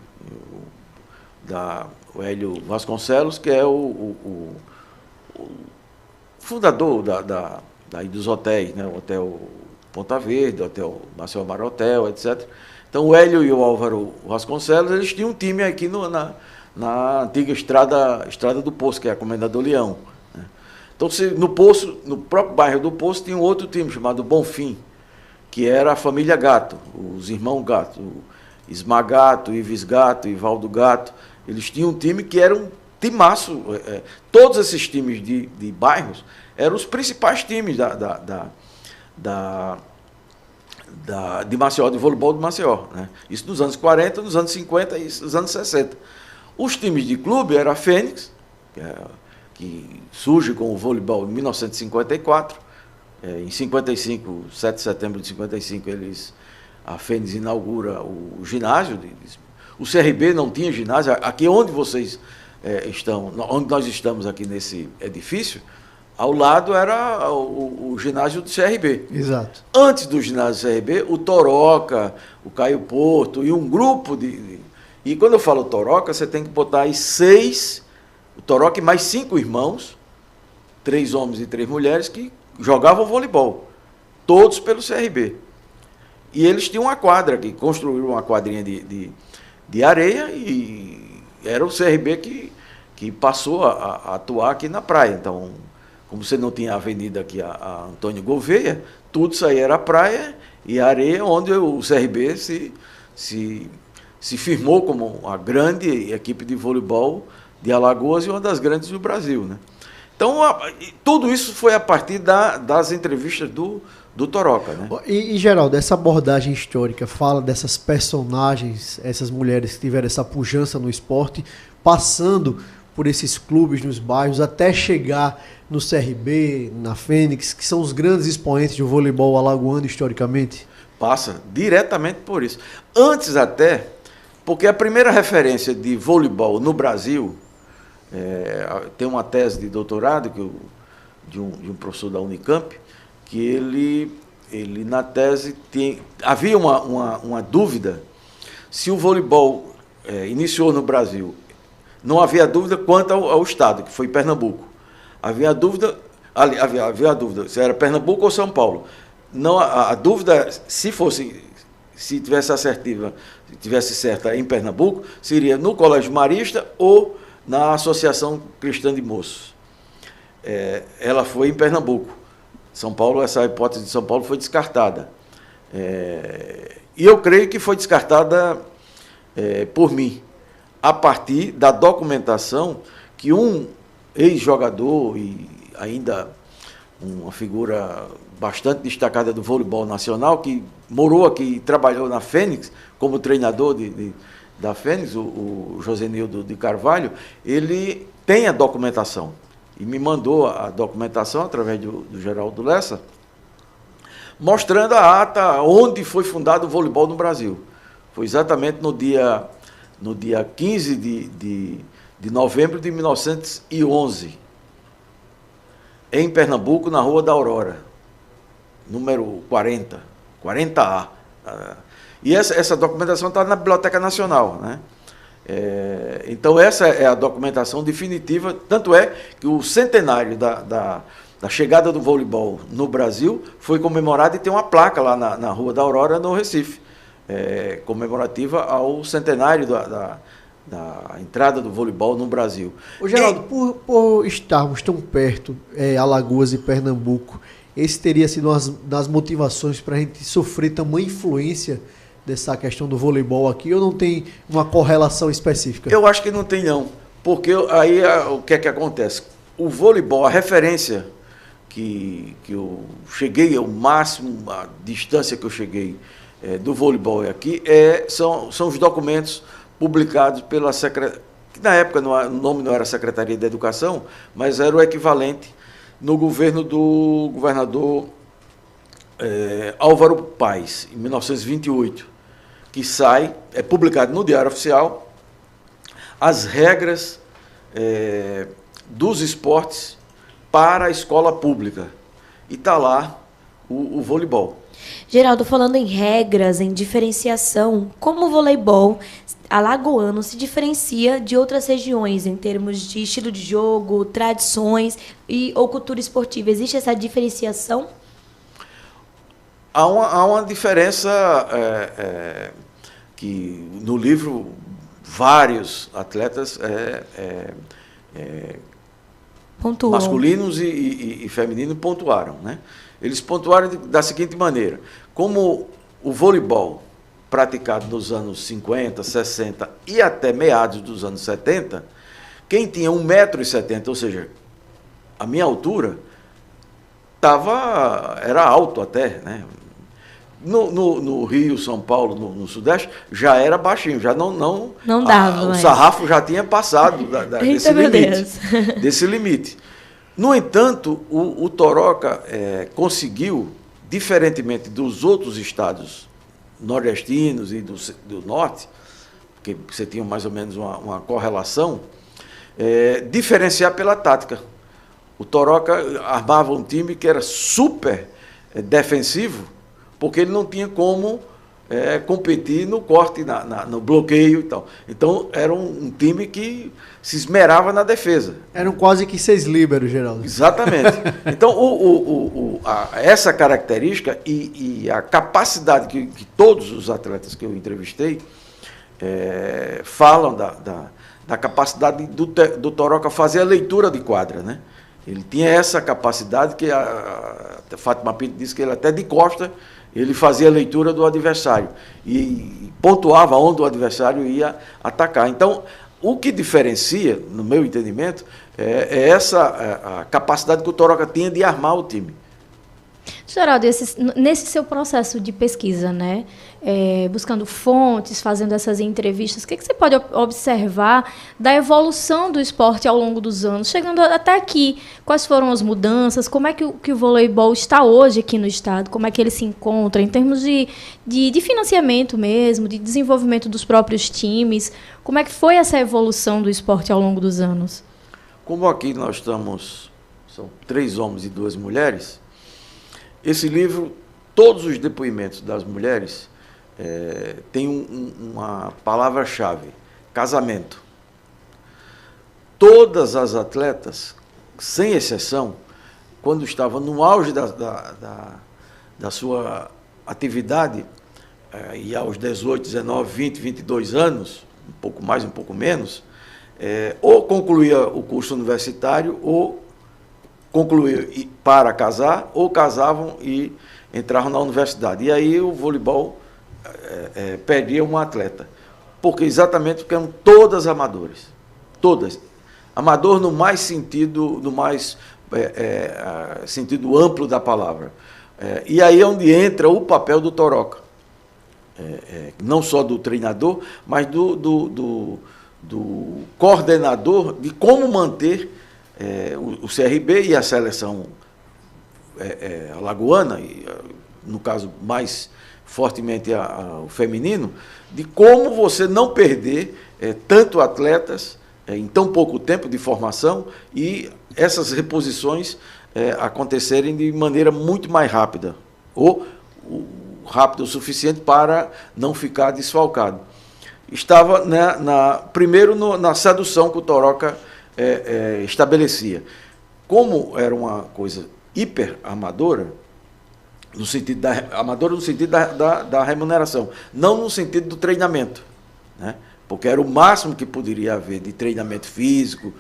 o Hélio Vasconcelos, que é o fundador dos hotéis, né? O Hotel Ponta Verde, o Hotel Maceió Mar Hotel, etc. Então, o Hélio e o Álvaro Vasconcelos, eles tinham um time aqui na antiga Estrada do Poço, que é a Comendador Leão, né? Então, no próprio bairro do Poço, tinha um outro time chamado Bonfim, que era a família Gato, os irmãos Gato, Isma Gato, Ives Gato, Ivaldo Gato. Eles tinham um time que era um timaço. Todos esses times de bairros eram os principais times de Maceió, de voleibol de Maceió, né? Isso nos anos 40, nos anos 50 e nos anos 60. Os times de clube era a Fênix, que surge com o voleibol em 1954. Em 55, 7 de setembro de 55, a Fênix inaugura o ginásio. O CRB não tinha ginásio. Aqui onde vocês estão, onde nós estamos aqui nesse edifício, ao lado era o ginásio do CRB. Exato. Antes do ginásio do CRB, o Toroca, o Caio Porto e um grupo E quando eu falo Toroca, você tem que botar aí 6, o Toroca e mais 5 irmãos, 3 homens e 3 mulheres, que jogavam voleibol, todos pelo CRB. E eles tinham uma quadra aqui, construíram uma quadrinha de areia, e era o CRB que passou a atuar aqui na praia. Então, como você não tinha a avenida aqui, a Antônio Gouveia, tudo isso aí era praia e areia, onde o CRB se firmou como a grande equipe de voleibol de Alagoas e uma das grandes do Brasil, né? Então, tudo isso foi a partir das entrevistas do Toroca, né? E, Geraldo, essa abordagem histórica fala dessas personagens, essas mulheres que tiveram essa pujança no esporte, passando por esses clubes nos bairros, até chegar no CRB, na Fênix, que são os grandes expoentes do voleibol alagoano historicamente? Passa diretamente por isso. Antes até Porque a primeira referência de voleibol no Brasil, tem uma tese de doutorado de um professor da Unicamp, que ele na tese havia uma dúvida se o voleibol iniciou no Brasil. Não havia dúvida quanto ao estado, que foi Pernambuco. Havia dúvida se era Pernambuco ou São Paulo. Não, a dúvida, se tivesse assertiva, tivesse certa em Pernambuco, seria no Colégio Marista ou na Associação Cristã de Moços. Ela foi em Pernambuco. São Paulo, essa hipótese de São Paulo foi descartada. E eu creio que foi descartada por mim, a partir da documentação que um ex-jogador e ainda uma figura bastante destacada do voleibol nacional, que morou aqui e trabalhou na Fênix, como treinador da Fênix, o Josenildo de Carvalho, ele tem a documentação. E me mandou a documentação, através do Geraldo Lessa, mostrando a ata onde foi fundado o voleibol no Brasil. Foi exatamente no dia 15 de novembro de 1911, em Pernambuco, na Rua da Aurora, número 40A. E essa documentação está na Biblioteca Nacional, né? Então, essa é a documentação definitiva, tanto é que o centenário da chegada do voleibol no Brasil foi comemorado e tem uma placa lá na Rua da Aurora, no Recife, comemorativa ao centenário da entrada do voleibol no Brasil. Ô, Geraldo, por estarmos tão perto, Alagoas e Pernambuco, esse teria sido uma das motivações para a gente sofrer tamanha influência dessa questão do voleibol aqui, ou não tem uma correlação específica? Eu acho que não tem, não. Porque aí o que é que acontece? O voleibol, a referência que eu cheguei, ao máximo, a distância que eu cheguei do voleibol aqui, são os documentos publicados pela Secretaria, que na época o nome não era Secretaria de Educação, mas era o equivalente no governo do governador Álvaro Paes, em 1928, que é publicado no Diário Oficial, as regras dos esportes para a escola pública. E está lá o voleibol. Geraldo, falando em regras, em diferenciação, como o voleibol alagoano se diferencia de outras regiões em termos de estilo de jogo, tradições ou cultura esportiva? Existe essa diferenciação? Há uma diferença que no livro vários atletas masculinos e femininos pontuaram, né? Eles pontuaram da seguinte maneira: como o voleibol praticado nos anos 50, 60 e até meados dos anos 70, quem tinha 1,70 m, ou seja, a minha altura, era alto até, né? No Rio, São Paulo, no Sudeste, já era baixinho, já não dava. O sarrafo já tinha passado desse limite. No entanto, o Toroca conseguiu, diferentemente dos outros estados nordestinos e do norte, que você tinha mais ou menos uma correlação, diferenciar pela tática. O Toroca armava um time que era super defensivo, porque ele não tinha como competir no corte, no bloqueio e tal. Então, era um time que se esmerava na defesa. Eram quase que 6 líberos, Geraldo. Exatamente. Então, essa característica e a capacidade que todos os atletas que eu entrevistei falam da capacidade do Toroca fazer a leitura de quadra, né? Ele tinha essa capacidade que a Fátima Pinto disse que ele até de costa ele fazia a leitura do adversário e pontuava onde o adversário ia atacar. Então, o que diferencia, no meu entendimento, a capacidade que o Toroca tinha de armar o time. Geraldo, nesse seu processo de pesquisa, né, buscando fontes, fazendo essas entrevistas, o que você pode observar da evolução do esporte ao longo dos anos, chegando até aqui? Quais foram as mudanças? Como é que o voleibol está hoje aqui no estado? Como é que ele se encontra em termos de financiamento mesmo, de desenvolvimento dos próprios times? Como é que foi essa evolução do esporte ao longo dos anos? Como aqui nós estamos, são 3 homens e 2 mulheres, esse livro, todos os depoimentos das mulheres, tem uma palavra-chave, casamento. Todas as atletas, sem exceção, quando estavam no auge da sua atividade, e aos 18, 19, 20, 22 anos, um pouco mais, um pouco menos, ou concluía o curso universitário, ou concluíam para casar, ou casavam e entravam na universidade. E aí o voleibol perdia um atleta. Exatamente porque eram todas amadoras. Todas. Amador no mais sentido, sentido amplo da palavra. E aí é onde entra o papel do Toroca. Não só do treinador, mas do coordenador de como manter o CRB e a seleção alagoana, e, no caso mais fortemente o feminino, de como você não perder tanto atletas em tão pouco tempo de formação e essas reposições acontecerem de maneira muito mais rápida, ou rápida o suficiente para não ficar desfalcado. Estava primeiro na sedução que o Toroca estabelecia. Como era uma coisa hiper amadora, no sentido da remuneração, não no sentido do treinamento, né? Porque era o máximo que poderia haver de treinamento físico,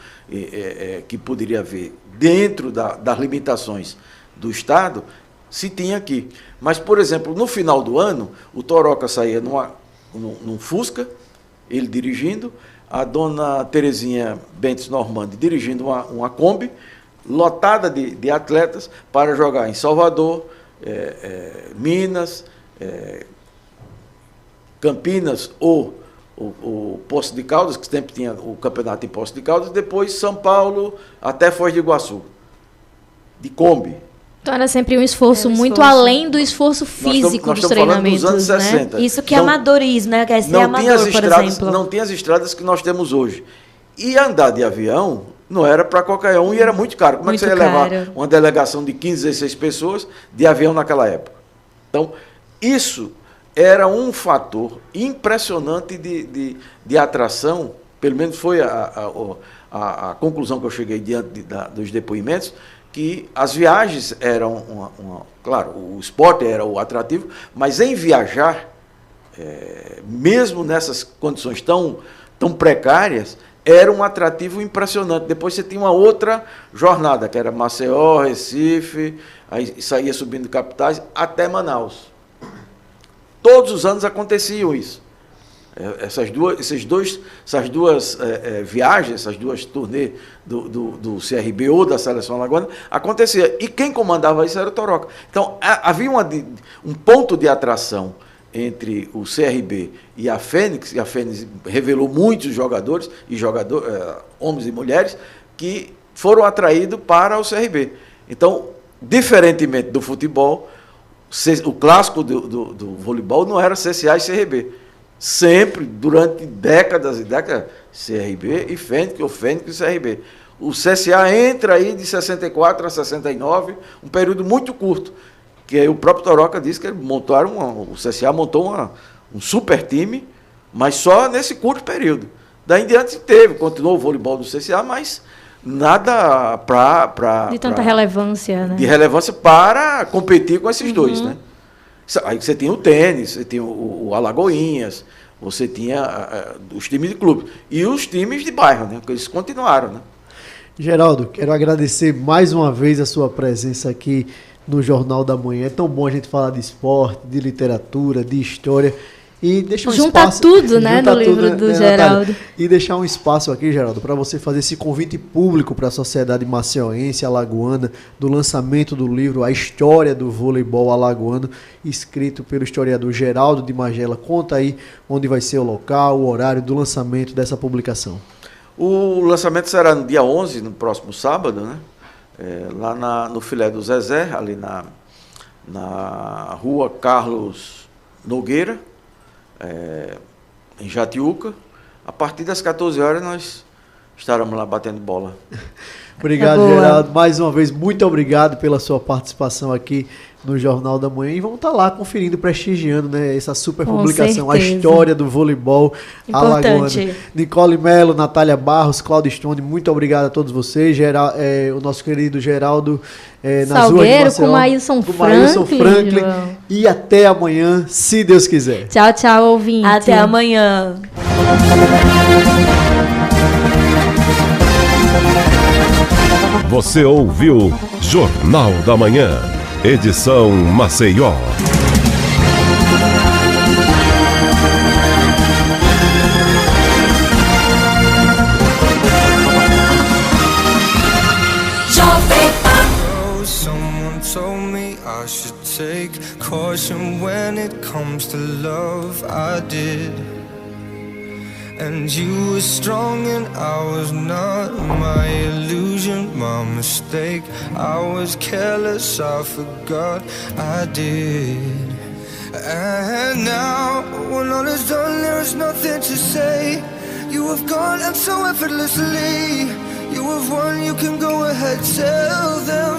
que poderia haver dentro das limitações do Estado, se tinha aqui. Mas, por exemplo, no final do ano, o Toroca saía num Fusca, ele dirigindo, a dona Terezinha Bentes Normandi dirigindo uma Kombi, lotada de atletas, para jogar em Salvador, Minas, Campinas ou Poços de Caldas, que sempre tinha o campeonato em Poços de Caldas, depois São Paulo até Foz do Iguaçu, de Kombi. Então era sempre um esforço muito além do esforço físico dos treinamentos, dos anos 60. Né? Isso que é amadorismo, né? Quer ser amador, por exemplo. Não tinha as estradas que nós temos hoje. E andar de avião não era para qualquer um e era muito caro. Como é que você ia levar uma delegação de 15, 16 pessoas de avião naquela época? Então, isso era um fator impressionante de atração, pelo menos foi a conclusão que eu cheguei diante dos depoimentos, que as viagens eram, claro, o esporte era o atrativo, mas em viajar, mesmo nessas condições tão precárias, era um atrativo impressionante. Depois você tinha uma outra jornada, que era Maceió, Recife, aí saía subindo capitais, até Manaus. Todos os anos aconteciam isso. Essas duas viagens, essas duas turnês do CRB ou da Seleção Alagoana, acontecia. E quem comandava isso era o Toroca. Então, havia um ponto de atração entre o CRB e a Fênix revelou muitos jogadores, homens e mulheres, que foram atraídos para o CRB. Então, diferentemente do futebol, o clássico do voleibol não era CSA e CRB. Sempre, durante décadas e décadas, CRB e Fênix, ou Fênix e CRB. O CSA entra aí de 64 a 69, um período muito curto, que aí o próprio Toroca disse que o CSA montou um super time, mas só nesse curto período. Daí em diante continuou o voleibol do CSA, mas nada de tanta relevância, né? De relevância para competir com esses dois, né? Aí você tinha o tênis, você tinha o Alagoinhas, você tinha os times de clube. E os times de bairro, né? Porque eles continuaram, né? Geraldo, quero agradecer mais uma vez a sua presença aqui no Jornal da Manhã. É tão bom a gente falar de esporte, de literatura, de história. E deixar um Junta espaço, tudo, né, no livro do Geraldo. Natália? E deixar um espaço aqui, Geraldo, para você fazer esse convite público para a sociedade maceiense, alagoana, do lançamento do livro A História do Voleibol Alagoano, escrito pelo historiador Geraldo de Magela. Conta aí onde vai ser o local, o horário do lançamento dessa publicação. O lançamento será no dia 11, no próximo sábado, né? Lá no Filé do Zezé, ali na rua Carlos Nogueira, em Jatiuca. A partir das 14 horas nós estaremos lá batendo bola. Obrigado, Geraldo. Mais uma vez, muito obrigado pela sua participação aqui no Jornal da Manhã. E vamos estar lá conferindo, prestigiando, né, essa super publicação, A História do Voleibol Alagoano. Nicole Melo, Natália Barros, Claudio Stone, muito obrigado a todos vocês. O nosso querido Geraldo Salgueiro, com Maílson Franklin. E até amanhã, se Deus quiser. Tchau, tchau, ouvinte. Até amanhã. Você ouviu Jornal da Manhã, edição Maceió. Someone told me I should take caution when it comes to love. I did. And you were strong and I was not. My illusion, my mistake. I was careless, I forgot I did. And now, when all is done, there is nothing to say. You have gone and so effortlessly. You have won, you can go ahead, tell them